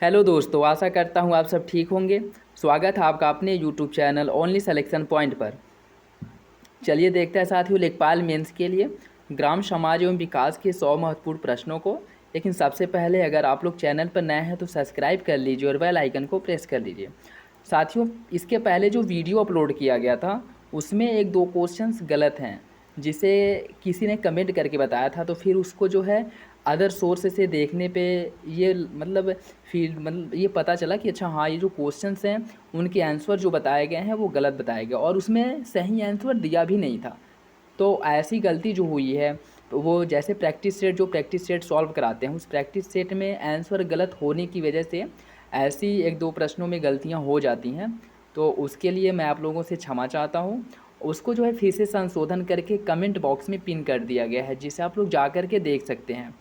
Hello दोस्तों, आशा करता हूँ आप सब ठीक होंगे। स्वागत है आपका अपने YouTube channel only selection point पर। चलिए देखते हैं साथियों लेखपाल मेंस के लिए ग्राम समाज एवं विकास के 100 महत्वपूर्ण प्रश्नों को। लेकिन सबसे पहले अगर आप लोग चैनल पर नए हैं तो सब्सक्राइब कर लीजिए और बेल आइकन को प्रेस कर लीजिए। साथियों, इसके पहले जो वीडियो अपलोड किया गया था उसमें एक दो क्वेश्चंस गलत हैं, जिसे किसी ने कमेंट करके बताया था, तो फिर उसको जो है अदर सोर्स से देखने पे ये मतलब ये पता चला कि अच्छा हाँ, ये जो क्वेश्चंस हैं उनके आंसर जो बताए गए हैं वो गलत बताए गए और उसमें सही आंसर दिया भी नहीं था। तो ऐसी गलती जो हुई है, तो वो जैसे प्रैक्टिस सेट सॉल्व कराते हैं, उस प्रैक्टिस सेट में आंसर गलत होने की वजह से ऐसी एक दो प्रश्नों में गलतियां हो जाती हैं। तो उसके लिए मैं आप लोगों से क्षमा चाहता हूँ। उसको जो है फिर से संशोधन करके कमेंट बॉक्स में पिन कर दिया गया है, जिसे आप लोग जा कर के देख सकते हैं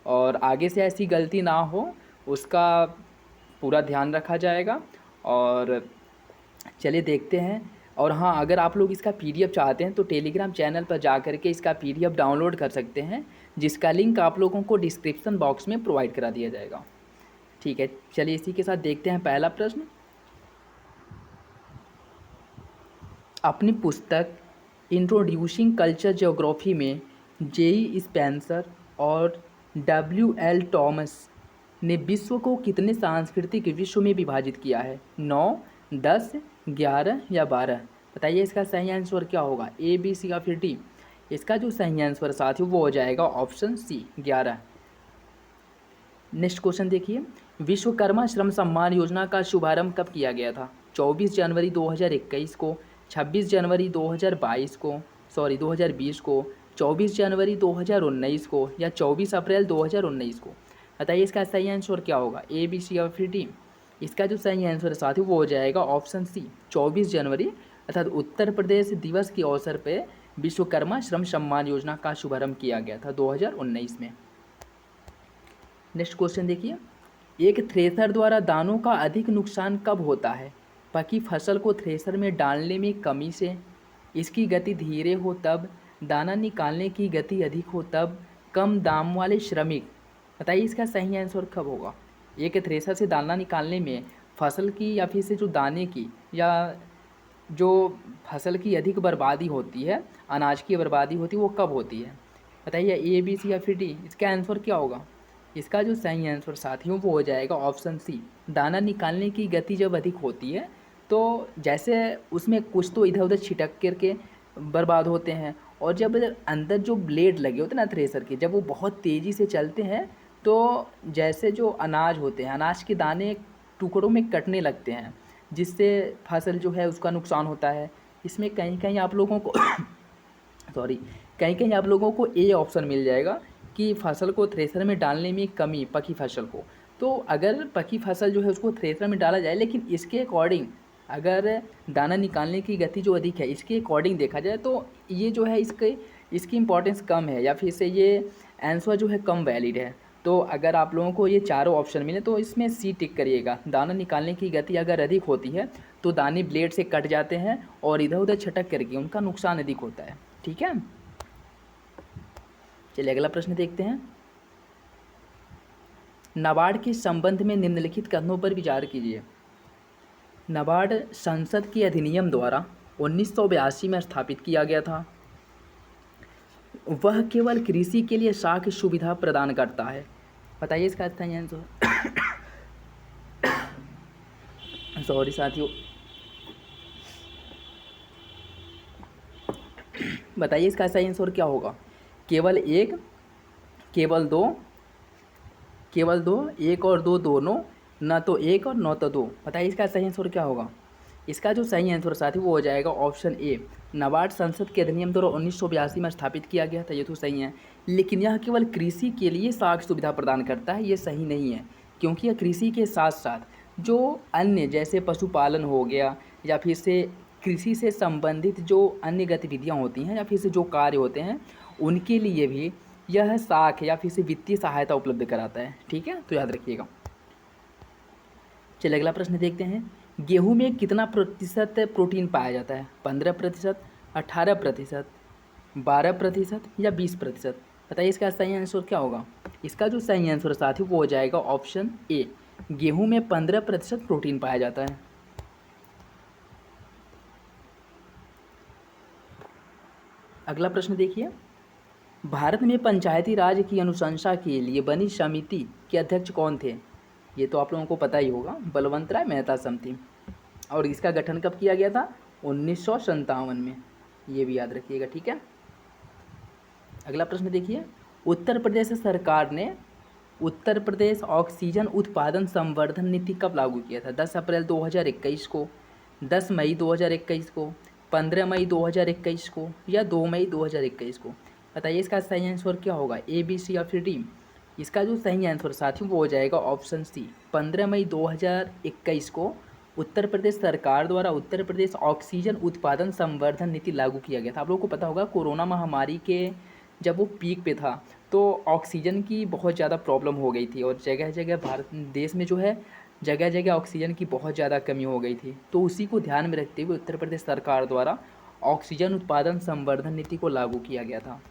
और आगे से ऐसी गलती ना हो उसका पूरा ध्यान रखा जाएगा। और चलिए देखते हैं। और हाँ, अगर आप लोग इसका पीडीएफ चाहते हैं तो टेलीग्राम चैनल पर जा करके इसका पीडीएफ डाउनलोड कर सकते हैं, जिसका लिंक आप लोगों को डिस्क्रिप्शन बॉक्स में प्रोवाइड करा दिया जाएगा। ठीक है, चलिए इसी के साथ देखते हैं पहला प्रश्न। अपनी पुस्तक इंट्रोड्यूसिंग कल्चर ज्योग्राफी में जेई स्पेंसर और डब्ल्यू एल टॉमस ने विश्व को कितने सांस्कृतिक विश्व में विभाजित किया है? 9, 10, 11 या 12? बताइए इसका सही आंसर क्या होगा, ए बी सी या फिर डी? इसका जो सही आंसर साथियों वो हो जाएगा ऑप्शन सी, 11। नेक्स्ट क्वेश्चन देखिए, विश्वकर्मा श्रम सम्मान योजना का शुभारंभ कब किया गया था? 24 जनवरी 2021 को, 26 जनवरी 2022 को, 2020 को, 24 जनवरी 2019 को या 24 अप्रैल 2019 को? बताइए इसका सही आंसर क्या होगा, ए बी सी या फिर डी? इसका जो सही आंसर है साथियों वो हो जाएगा ऑप्शन सी, 24 जनवरी अर्थात उत्तर प्रदेश दिवस के अवसर पर विश्वकर्मा श्रम सम्मान योजना का शुभारंभ किया गया था 2019 में। नेक्स्ट क्वेश्चन देखिए, एक थ्रेसर द्वारा दानों का अधिक नुकसान कब होता है? पकी फसल को थ्रेसर में डालने में कमी से, इसकी गति धीरे हो तब, दाना निकालने की गति अधिक हो तब, कम दाम वाले श्रमिक? बताइए इसका सही आंसर कब होगा? एक थ्रेसर से दाना निकालने में फसल की या फिर से जो दाने की या जो फसल की अधिक बर्बादी होती है, अनाज की बर्बादी होती है, वो कब होती है? बताइए ए बी सी या फिर डी? इसका आंसर क्या होगा? इसका जो सही आंसर साथियों वो हो जाएगा ऑप्शन सी, दाना निकालने की गति जब अधिक होती है तो जैसे उसमें कुछ तो इधर उधर छिटक करके बर्बाद होते हैं, और जब अंदर जो ब्लेड लगे होते हैं ना थ्रेसर के, जब वो बहुत तेज़ी से चलते हैं तो जैसे जो अनाज होते हैं, अनाज के दाने टुकड़ों में कटने लगते हैं, जिससे फसल जो है उसका नुकसान होता है। इसमें कहीं कहीं आप लोगों को सॉरी, कहीं कहीं आप लोगों को ए ऑप्शन मिल जाएगा कि फसल को थ्रेसर में डालने में कमी, पकी फसल को। तो अगर पकी फसल जो है उसको थ्रेसर में डाला जाए, लेकिन इसके अकॉर्डिंग अगर दाना निकालने की गति जो अधिक है इसके अकॉर्डिंग देखा जाए तो ये जो है इसकी इम्पोर्टेंस कम है, या फिर से ये आंसर जो है कम वैलिड है। तो अगर आप लोगों को ये चारों ऑप्शन मिले तो इसमें सी टिक करिएगा। दाना निकालने की गति अगर अधिक होती है तो दाने ब्लेड से कट जाते हैं और इधर उधर छटक करके उनका नुकसान अधिक होता है। ठीक है, चलिए अगला प्रश्न देखते हैं। नाबार्ड के संबंध में निम्नलिखित कथनों पर विचार कीजिए। नाबार्ड संसद के अधिनियम द्वारा 1982 में स्थापित किया गया था। वह केवल कृषि के लिए साख सुविधा प्रदान करता है। बताइए इसका सही आंसर सॉरी साथियों, बताइए इसका सही आंसर क्या होगा? केवल एक, केवल दो, एक और दो दोनों, न तो एक और न तो दो? बताइए इसका सही आंसर क्या होगा? इसका जो सही आंसर साथी वो हो जाएगा ऑप्शन ए, नाबार्ड संसद के अधिनियम द्वारा 1982 में स्थापित किया गया था। ये तो सही है, लेकिन यह केवल कृषि के लिए साख सुविधा प्रदान करता है, ये सही नहीं है, क्योंकि यह कृषि के साथ साथ जो अन्य जैसे पशुपालन हो गया या फिर से कृषि से संबंधित जो अन्य गतिविधियाँ होती हैं या फिर से जो कार्य होते हैं उनके लिए भी यह साख या फिर से वित्तीय सहायता उपलब्ध कराता है। ठीक है, तो याद रखिएगा। चलिए अगला प्रश्न देखते हैं। गेहूं में कितना प्रतिशत प्रोटीन पाया जाता है? 15%, 18%, 12% या 20%? बताइए इसका सही आंसर क्या होगा? इसका जो सही आंसर साथी वो हो जाएगा ऑप्शन ए, गेहूं में 15% प्रोटीन पाया जाता है। अगला प्रश्न देखिए, भारत में पंचायती राज की अनुशंसा के लिए बनी समिति के अध्यक्ष कौन थे? ये तो आप लोगों को पता ही होगा, बलवंत राय मेहता समिति। और इसका गठन कब किया गया था? 1957 में। ये भी याद रखिएगा, ठीक है। अगला प्रश्न देखिए, उत्तर प्रदेश सरकार ने उत्तर प्रदेश ऑक्सीजन उत्पादन संवर्धन नीति कब लागू किया था? 10 अप्रैल 2021 को, 10 मई 2021 को, 15 मई 2021 को, या 2 मई 2021 को? बताइए इसका सही आंसर क्या होगा, ए, बी, सी या फिर डी? इसका जो सही आंसर साथियों वो हो जाएगा ऑप्शन सी, 15 मई 2021 को उत्तर प्रदेश सरकार द्वारा उत्तर प्रदेश ऑक्सीजन उत्पादन संवर्धन नीति लागू किया गया था। आप लोगों को पता होगा कोरोना महामारी के जब वो पीक पे था तो ऑक्सीजन की बहुत ज़्यादा प्रॉब्लम हो गई थी और जगह जगह भारत देश में जो है जगह जगह ऑक्सीजन की बहुत ज़्यादा कमी हो गई थी। तो उसी को ध्यान में रखते हुए उत्तर प्रदेश सरकार द्वारा ऑक्सीजन उत्पादन संवर्धन नीति को लागू किया गया था।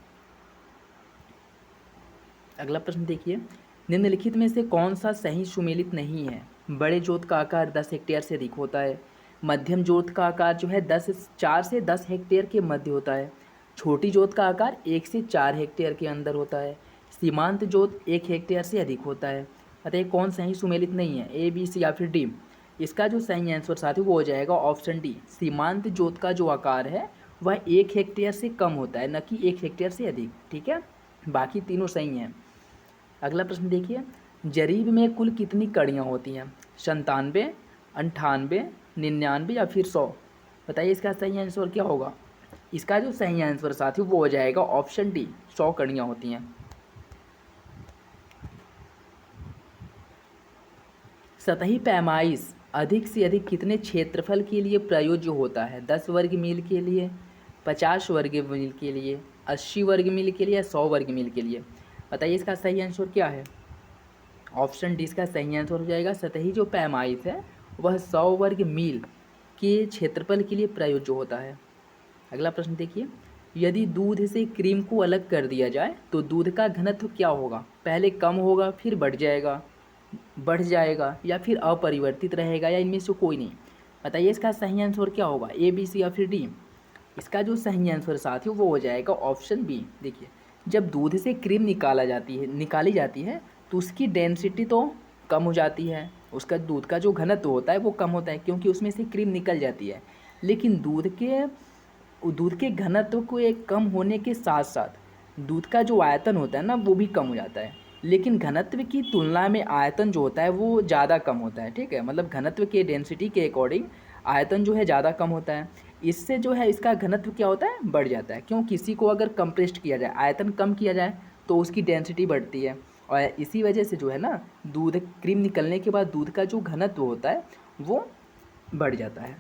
अगला प्रश्न देखिए, निम्नलिखित में से कौन सा सही सुमेलित नहीं है? बड़े जोत का आकार 10 हेक्टेयर से अधिक होता है, मध्यम जोत का आकार जो है 4 से 10 हेक्टेयर के मध्य होता है, छोटी जोत का आकार 1 से 4 हेक्टेयर के अंदर होता है, सीमांत जोत 1 हेक्टेयर से अधिक होता है। अतः कौन सही सुमेलित नहीं है, ए, बी, सी या फिर डी? इसका जो सही आंसर साथियों वो हो जाएगा ऑप्शन डी, सीमांत जोत का जो आकार है वह 1 हेक्टेयर से कम होता है, न कि 1 हेक्टेयर से अधिक, ठीक है। बाकी तीनों सही हैं। अगला प्रश्न देखिए, जरीब में कुल कितनी कड़ियाँ होती हैं? 97, 98, 99 या फिर 100? बताइए इसका सही आंसर क्या होगा? इसका जो सही आंसर साथियों वो हो जाएगा ऑप्शन डी, 100 कड़ियाँ होती हैं। सतही पैमाइश अधिक से अधिक कितने क्षेत्रफल के लिए प्रयोज्य होता है? 10 वर्ग मील के लिए, 50 वर्ग मील के लिए, 80 वर्ग मील के लिए या 100 वर्ग मील के लिए? बताइए इसका सही आंसर क्या है? ऑप्शन डी इसका सही आंसर हो जाएगा, सतही जो पैमाइश है वह 100 वर्ग मील के क्षेत्रफल के लिए प्रयोज्य होता है। अगला प्रश्न देखिए, यदि दूध से क्रीम को अलग कर दिया जाए तो दूध का घनत्व क्या होगा? पहले कम होगा फिर बढ़ जाएगा या फिर अपरिवर्तित रहेगा या इनमें से कोई नहीं? बताइए इसका सही आंसर क्या होगा, ए, बी, सी या फिर डी? इसका जो सही आंसर साथियों वो हो जाएगा ऑप्शन बी। देखिए, जब दूध से क्रीम निकाली जाती है तो उसकी डेंसिटी तो कम हो जाती है, उसका दूध का जो घनत्व होता है वो कम होता है क्योंकि उसमें से क्रीम निकल जाती है। लेकिन दूध के घनत्व को एक कम होने के साथ साथ दूध का जो आयतन होता है ना वो भी कम हो जाता है, लेकिन घनत्व की तुलना में आयतन जो होता है वो ज़्यादा कम होता है, ठीक है। मतलब घनत्व के डेंसिटी के अकॉर्डिंग आयतन जो है ज़्यादा कम होता है, इससे जो है इसका घनत्व क्या होता है, बढ़ जाता है। क्यों? किसी को अगर कंप्रेस्ड किया जाए, आयतन कम किया जाए तो उसकी डेंसिटी बढ़ती है और इसी वजह से जो है ना दूध क्रीम निकलने के बाद दूध का जो घनत्व होता है वो बढ़ जाता है।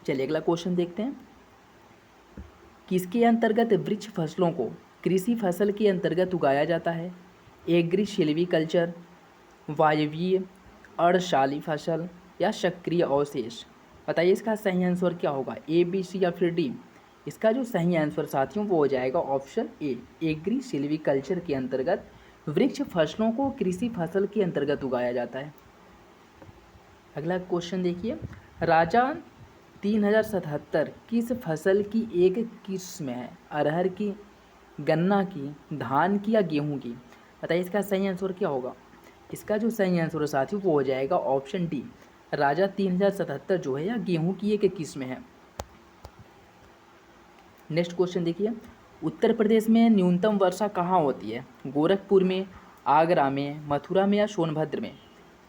चलिए अगला क्वेश्चन देखते हैं, किसके अंतर्गत वृक्ष फसलों को कृषि फसल के अंतर्गत उगाया जाता है? एग्री सिल्वीकल्चर, वायवीय, अर्धशाली फसल या सक्रिय अवशेष? बताइए इसका सही आंसर क्या होगा, ए, बी, सी या फिर डी? इसका जो सही आंसर साथियों वो हो जाएगा ऑप्शन ए, एग्री सिल्वीकल्चर के अंतर्गत वृक्ष फसलों को कृषि फसल के अंतर्गत उगाया जाता है। अगला क्वेश्चन देखिए, राजा 3077 किस फसल की एक किस्म है? अरहर की, गन्ना की, धान की या गेहूं की? बताइए इसका सही आंसर क्या होगा? इसका जो सही आंसर है साथियों वो हो जाएगा ऑप्शन डी, राजा 3077 जो है या गेहूं की एक किस्म है। नेक्स्ट क्वेश्चन देखिए, उत्तर प्रदेश में न्यूनतम वर्षा कहाँ होती है? गोरखपुर में, आगरा में, मथुरा में या सोनभद्र में?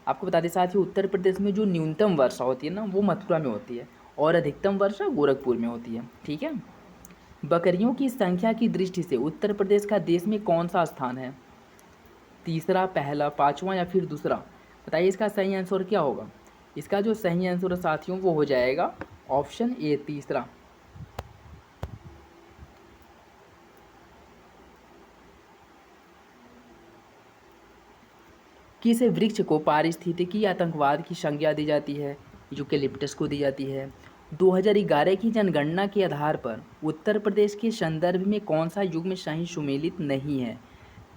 आपको बता दें साथियों, उत्तर प्रदेश में जो न्यूनतम वर्षा होती है ना वो मथुरा में होती है और अधिकतम वर्षा गोरखपुर में होती है, ठीक है। बकरियों की संख्या की दृष्टि से उत्तर प्रदेश का देश में कौन सा स्थान है? तीसरा, पहला, पाँचवा या फिर दूसरा? बताइए इसका सही आंसर क्या होगा? इसका जो सही आंसर है साथियों वो हो जाएगा ऑप्शन ए, तीसरा। किस वृक्ष को पारिस्थितिकी आतंकवाद की संज्ञा दी जाती है? यूकेलिप्टस को दी जाती है। 2011 की जनगणना के आधार पर उत्तर प्रदेश के संदर्भ में कौन सा युग्म सही सुमेलित नहीं है?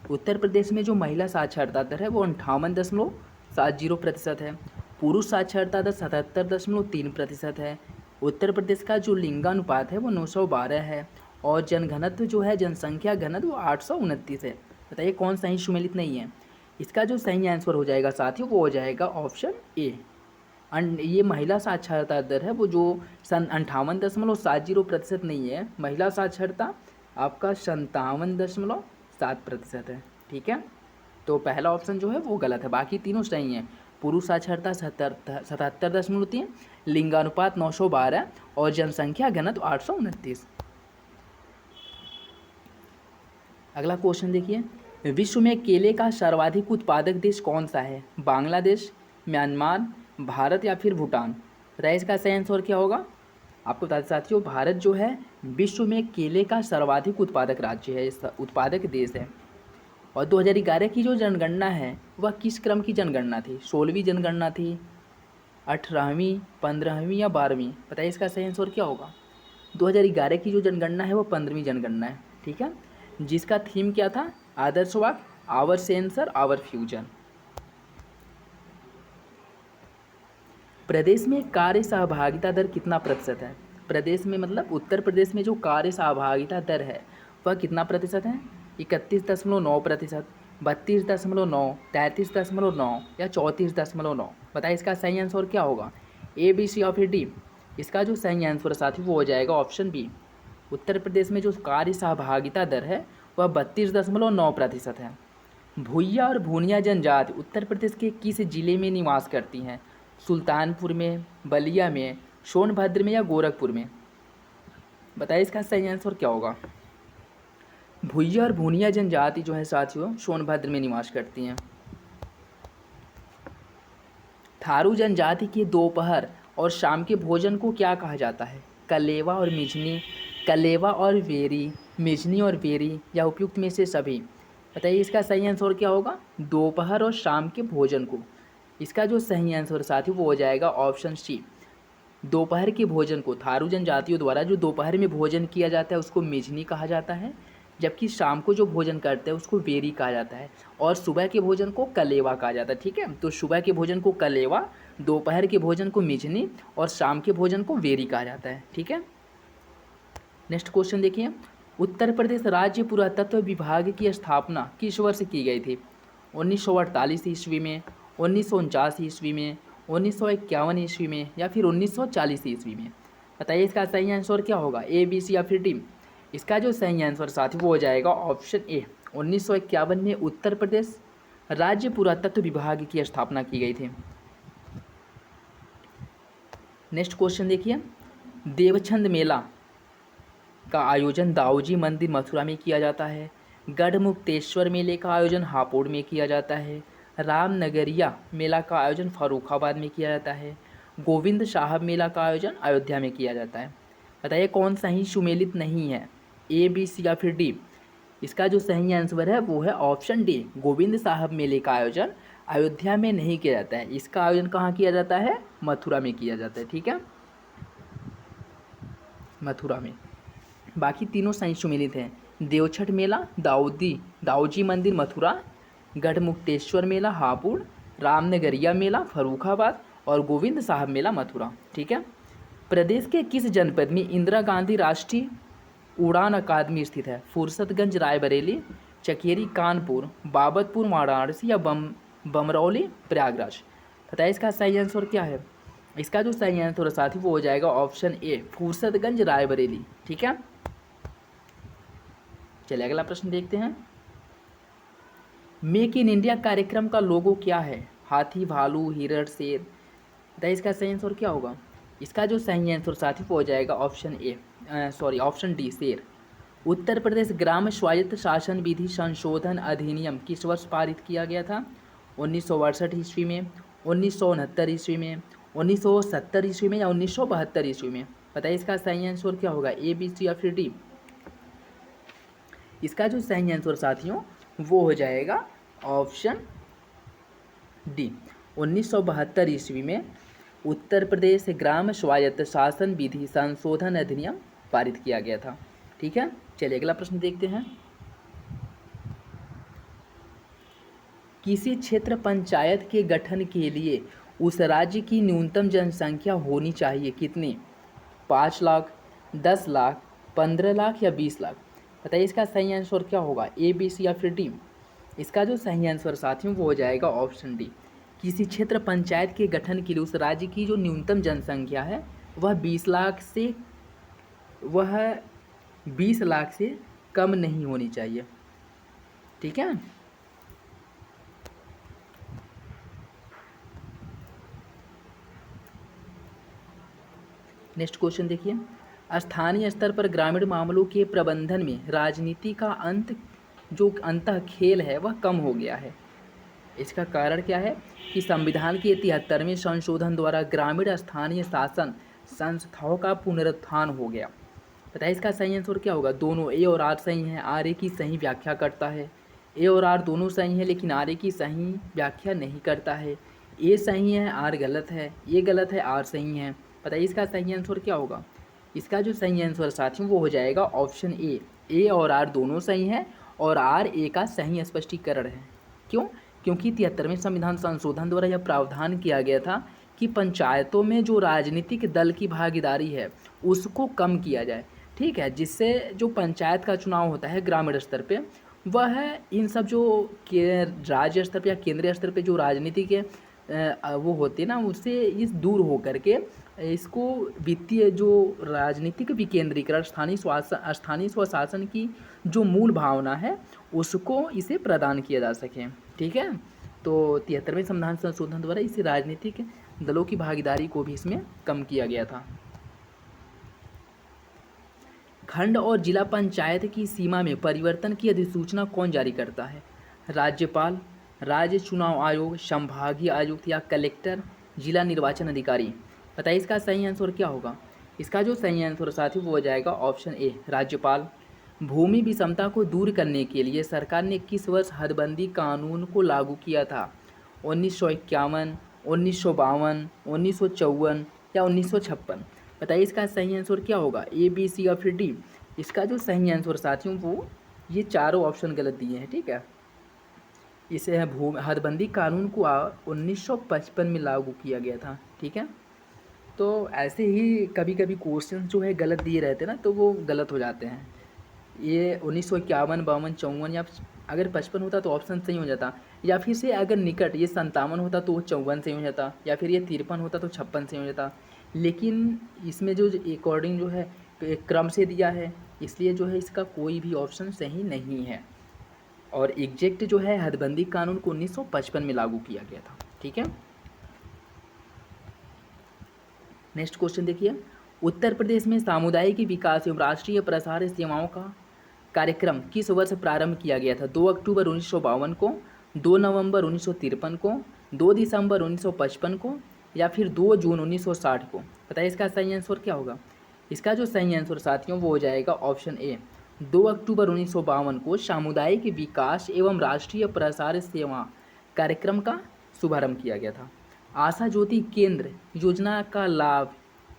उत्तर प्रदेश में जो महिला साक्षरता दर है वो 58.70% है। पुरुष साक्षरता दर 77.3% है। उत्तर प्रदेश का जो लिंगानुपात है वो 912 है। और जनघनत्व जो है, जनसंख्या घनत्व, वो 829 है। बताइए कौन सही सुमेलित नहीं है। इसका जो सही आंसर हो जाएगा साथियों वो हो जाएगा ऑप्शन ए। ये महिला साक्षरता दर है वो जो 58.70% नहीं है, महिला साक्षरता आपका 57.7% है। ठीक है, तो पहला ऑप्शन जो है वो गलत है, बाकी तीनों सही हैं। पुरुष साक्षरता 77.3, लिंगानुपात 912 और जनसंख्या घनत्व 829। अगला क्वेश्चन देखिए, विश्व में केले का सर्वाधिक उत्पादक देश कौन सा है? बांग्लादेश, म्यांमार, भारत या फिर भूटान? बताइए इसका सही आंसर क्या होगा। आपको बता दें साथियों, भारत जो है विश्व में केले का सर्वाधिक उत्पादक राज्य है, उत्पादक देश है। और 2011 की जो जनगणना है वह किस क्रम की जनगणना थी? 16वीं जनगणना थी, 18वीं, 15वीं या 12वीं? बताइए इसका सही आंसर क्या होगा। 2011 की जो जनगणना है वो 15वीं जनगणना है। ठीक है, जिसका थीम क्या था? आदर्शवाद, आवर सेंसर, आवर फ्यूजन। प्रदेश में कार्य सहभागिता दर कितना प्रतिशत है? प्रदेश में मतलब उत्तर प्रदेश में जो कार्य सहभागिता दर है वह कितना प्रतिशत है? 31.9%, 32.9, 33.9 या 34.9? बताइए इसका सही आंसर क्या होगा। ए, बी, सी या फिर डी? इसका जो सही आंसर साथी वो हो जाएगा ऑप्शन बी। उत्तर प्रदेश में जो कार्य सहभागिता दर है वह 32.9% है। भूइया और भूनिया जनजाति उत्तर प्रदेश के किस जिले में निवास करती हैं? सुल्तानपुर में, बलिया में, सोनभद्र में या गोरखपुर में? बताइए इसका सही आंसर क्या होगा। भूइया और भूनिया जनजाति जो है साथियों सोनभद्र में निवास करती हैं। थारू जनजाति के दोपहर और शाम के भोजन को क्या कहा जाता है? कलेवा और मिझनी, कलेवा और वेरी, मिझनी और वेरी या उपयुक्त में से सभी? बताइए इसका सही आंसर क्या होगा। दोपहर और शाम के भोजन को। इसका जो सही आंसर साथियों वो हो जाएगा ऑप्शन सी। दोपहर के भोजन को थारू जनजातियों द्वारा जो दोपहर में भोजन किया जाता है उसको मिझनी कहा जाता है, जबकि शाम को जो भोजन करते हैं उसको वेरी कहा जाता है, और सुबह के भोजन को कलेवा कहा जाता है। ठीक है, तो सुबह के भोजन को कलेवा, दोपहर के भोजन को मिझनी और शाम के भोजन को वेरी कहा जाता है। ठीक है, नेक्स्ट क्वेश्चन देखिए, उत्तर प्रदेश राज्य पुरातत्व विभाग की स्थापना किस वर्ष की गई थी? 1948 ईस्वी में, 1949 ईस्वी में, 1951 ईस्वी में या फिर 1940 ईस्वी में? बताइए इसका सही आंसर क्या होगा। ए, बी, सी या फिर डी? इसका जो सही आंसर साथी वो हो जाएगा ऑप्शन ए। 1951 में उत्तर प्रदेश राज्य पुरातत्व विभाग की स्थापना की गई थी। नेक्स्ट क्वेश्चन देखिए, देवछंद मेला का आयोजन दाऊजी मंदिर मथुरा में किया जाता है। गढ़मुक्तेश्वर मेले का आयोजन हापुड़ में किया जाता है। रामनगरिया मेला का आयोजन फर्रुखाबाद में किया जाता है। गोविंद साहब मेला का आयोजन अयोध्या में किया जाता है। बताइए कौन सही सुमेलित नहीं है। ए, बी, सी या फिर डी? इसका जो सही आंसर है वो है ऑप्शन डी। गोविंद साहब मेले का आयोजन अयोध्या में नहीं किया जाता है, इसका आयोजन कहाँ किया जाता है? मथुरा में किया जाता है। ठीक है, मथुरा में। बाकी तीनों सही सुमेलित हैं। देवछठ मेला दाऊजी मंदिर मथुरा, गढ़मुक्तेश्वर मेला हापुड़, रामनगरिया मेला फर्रुखाबाद और गोविंद साहब मेला मथुरा। ठीक है, प्रदेश के किस जनपद में इंदिरा गांधी राष्ट्रीय उड़ान अकादमी स्थित है? फुर्सतगंज रायबरेली, चकेरी कानपुर, बाबतपुर वाराणसी या बमरौली प्रयागराज? बताइए इसका सही आंसर क्या है। इसका जो सही आंसर साथी वो हो जाएगा ऑप्शन ए, फुर्सतगंज रायबरेली। ठीक है, चलिए अगला प्रश्न देखते हैं। मेक इन इंडिया कार्यक्रम का लोगो क्या है? हाथी, भालू, हिरण, शेर? बताइए इसका सही आंसर क्या होगा। इसका जो सही आंसर साथी वो हो जाएगा ऑप्शन डी, शेर। उत्तर प्रदेश ग्राम स्वायत्त शासन विधि संशोधन अधिनियम किस वर्ष पारित किया गया था? 1962 ईस्वी में, 1969 ईस्वी में, 1970 ईस्वी में या 1972 ईस्वी में? बताइए इसका सही आंसर क्या होगा। ए, बी, सी या फिर डी? इसका जो सही आंसर साथियों वो हो जाएगा ऑप्शन डी। 1972 ईस्वी में उत्तर प्रदेश ग्राम स्वायत्त शासन विधि संशोधन अधिनियम पारित किया गया था। ठीक है, चलिए अगला प्रश्न देखते हैं। किसी क्षेत्र पंचायत के गठन के लिए उस राज्य की न्यूनतम जनसंख्या होनी चाहिए कितनी? 5 लाख, 10 लाख, 15 लाख या 20 लाख? बताइए इसका सही आंसर क्या होगा, ए, बी, सी या फिर डी? इसका जो सही आंसर साथियों वो हो जाएगा ऑप्शन डी। किसी क्षेत्र पंचायत के गठन के लिए उस राज्य की जो न्यूनतम जनसंख्या है वह 20 लाख से कम नहीं होनी चाहिए। ठीक है। नेक्स्ट क्वेश्चन देखिए, स्थानीय स्तर पर ग्रामीण मामलों के प्रबंधन में राजनीति का अंतः खेल है वह कम हो गया है। इसका कारण क्या है कि संविधान के 73वें संशोधन द्वारा ग्रामीण स्थानीय शासन संस्थाओं का पुनरुत्थान हो गया। बताइए इसका सही आंसर क्या होगा? दोनों ए और आर सही हैं। आर ए की सही व्याख्या करता है। ए और आर दोनों सही हैं लेकिन आर ए की सही व्याख्या नहीं करता है। ए सही है, आर गलत है। ए गलत है, आर सही है। बताइए इसका सही आंसर क्या होगा? इसका जो सही आंसर साथियों वो हो जाएगा ऑप्शन ए। ए और आर दोनों सही हैं और आर ए का सही स्पष्टीकरण है। क्यों? क्योंकि 73वें संविधान संशोधन द्वारा यह प्रावधान किया गया था कि पंचायतों में जो राजनीतिक दल की भागीदारी है उसको कम किया जाए। ठीक है, जिससे जो पंचायत का चुनाव होता है ग्रामीण स्तर पे वह इन सब जो के राज्य स्तर पे या केंद्रीय स्तर पे जो राजनीति के वो होते हैं ना उससे इस दूर हो करके इसको वित्तीय जो राजनीतिक विकेंद्रीकरण स्थानीय स्वशासन की जो मूल भावना है उसको इसे प्रदान किया जा सके। ठीक है, तो 73वें संविधान संशोधन द्वारा इस राजनीतिक दलों की भागीदारी को भी इसमें कम किया गया था। खंड और जिला पंचायत की सीमा में परिवर्तन की अधिसूचना कौन जारी करता है? राज्यपाल, राज्य चुनाव आयोग, संभागीय आयुक्त या कलेक्टर, जिला निर्वाचन अधिकारी? बताइए इसका सही आंसर क्या होगा? इसका जो सही आंसर साथी वो हो जाएगा ऑप्शन ए, राज्यपाल। भूमि विषमता को दूर करने के लिए सरकार ने किस वर्ष हदबंदी कानून को लागू किया था? 1951, 1952, 1954 या 1956? बताइए इसका सही आंसर क्या होगा, ए, बी, सी या फिर डी? इसका जो सही आंसर साथियों वो ये चारों ऑप्शन गलत दिए हैं। ठीक है, इसे हदबंदी कानून को 1955 में लागू किया गया था। ठीक है, तो ऐसे ही कभी कभी क्वेश्चन जो है गलत दिए रहते हैं ना तो वो गलत हो जाते हैं। ये 1951, 52, 54 या अगर 55 होता तो ऑप्शन सही हो जाता, या फिर से अगर निकट ये 57 होता तो 54 सही हो जाता, या फिर ये 53 होता तो 56 सही हो जाता। लेकिन इसमें जो अकॉर्डिंग जो है एक क्रम से दिया है इसलिए जो है इसका कोई भी ऑप्शन सही नहीं है। और एग्जैक्ट जो है हदबंदी कानून को 1955 में लागू किया गया था। ठीक है, नेक्स्ट क्वेश्चन देखिए, उत्तर प्रदेश में सामुदायिक विकास एवं राष्ट्रीय प्रसार सेवाओं का कार्यक्रम किस वर्ष प्रारंभ किया गया था? 2 अक्टूबर 1952 को, 2 नवंबर 1953 को, 2 दिसंबर 1955 को या फिर 2 जून 1960 को? बताइए इसका सही आंसर क्या होगा? इसका जो सही आंसर साथियों वो हो जाएगा ऑप्शन ए, 2 अक्टूबर 1952 को सामुदायिक विकास एवं राष्ट्रीय प्रसार सेवा कार्यक्रम का शुभारंभ किया गया था। आशा ज्योति केंद्र योजना का लाभ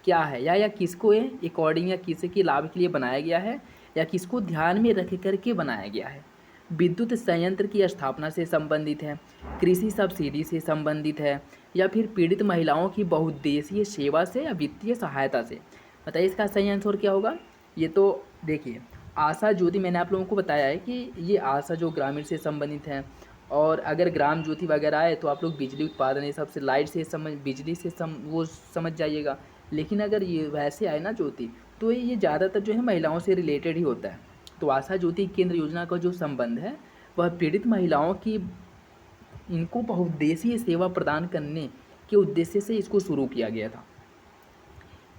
क्या है, या किसको अकॉर्डिंग या किसके लाभ के लिए बनाया गया है या किसको ध्यान में रख करके बनाया गया है? विद्युत संयंत्र की स्थापना से संबंधित है, कृषि सब्सिडी से संबंधित है या फिर पीड़ित महिलाओं की बहुउद्देशीय सेवा से या वित्तीय सहायता से? बताइए इसका सही आंसर क्या होगा? ये तो देखिए आशा ज्योति मैंने आप लोगों को बताया है कि ये आशा जो ग्रामीण से संबंधित है, और अगर ग्राम ज्योति वगैरह आए तो आप लोग बिजली उत्पादन ये सबसे लाइट से बिजली से वो समझ जाइएगा। लेकिन अगर ये वैसे आए ना ज्योति तो ये ज़्यादातर जो है महिलाओं से रिलेटेड ही होता है। तो आशा ज्योति केंद्र योजना का जो संबंध है वह पीड़ित महिलाओं की इनको बहुउद्देशीय सेवा प्रदान करने के उद्देश्य से इसको शुरू किया गया था।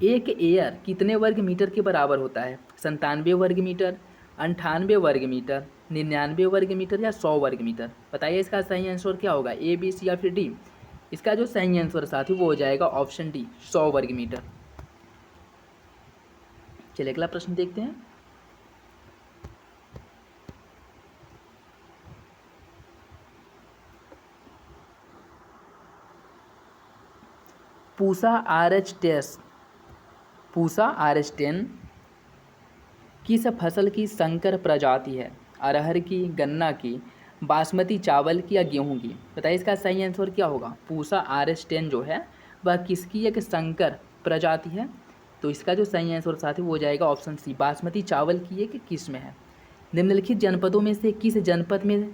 एक एयर कितने वर्ग मीटर के बराबर होता है? 97 वर्ग मीटर, 98 वर्ग मीटर, 99 वर्ग मीटर या 100 वर्ग मीटर? बताइए इसका सही आंसर क्या होगा, ए, बी, सी या फिर डी? इसका जो सही आंसर साथी वो हो जाएगा ऑप्शन डी, 100 वर्ग मीटर। चलिए अगला प्रश्न देखते हैं। पूसा RS10 किस फसल की संकर प्रजाति है? अरहर की, गन्ना की, बासमती चावल की या गेहूं की? बताइए इसका सही आंसर क्या होगा। पूसा RS10 जो है वह किसकी एक संकर प्रजाति है? तो इसका जो सही आंसर साथी वो हो जाएगा ऑप्शन सी, बासमती चावल की एक किस्म है। निम्नलिखित जनपदों में से किस जनपद में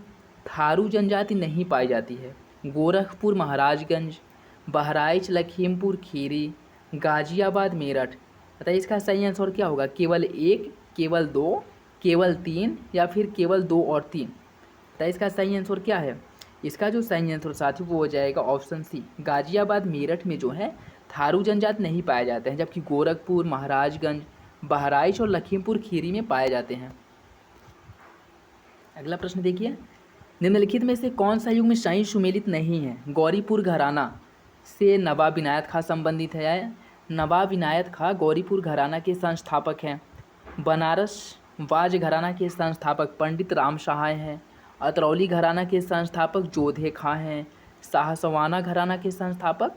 थारू जनजाति नहीं पाई जाती है? गोरखपुर, महाराजगंज, बहराइच, लखीमपुर खीरी, गाजियाबाद, मेरठ। बताइए इसका सही आंसर क्या होगा। केवल एक, केवल दो, केवल तीन या फिर केवल दो और तीन? बताइए इसका सही आंसर क्या है। इसका जो सही आंसर साथी वो हो जाएगा ऑप्शन सी, गाजियाबाद मेरठ में जो है थारू जनजाति नहीं पाए जाते हैं, जबकि गोरखपुर, महाराजगंज, बहराइच और लखीमपुर खीरी में पाए जाते हैं। अगला प्रश्न देखिए, निम्नलिखित में से कौन सा युग में शाही सुमेलित नहीं है? गौरीपुर घराना से नवाब इनायत खां संबंधित है। नवाब इनायत खां गौरीपुर घराना के संस्थापक हैं। बनारस वाज घराना के संस्थापक पंडित राम सहाय हैं। अतरौली घराना के संस्थापक जोधे खां हैं। शाहसवाना घराना के संस्थापक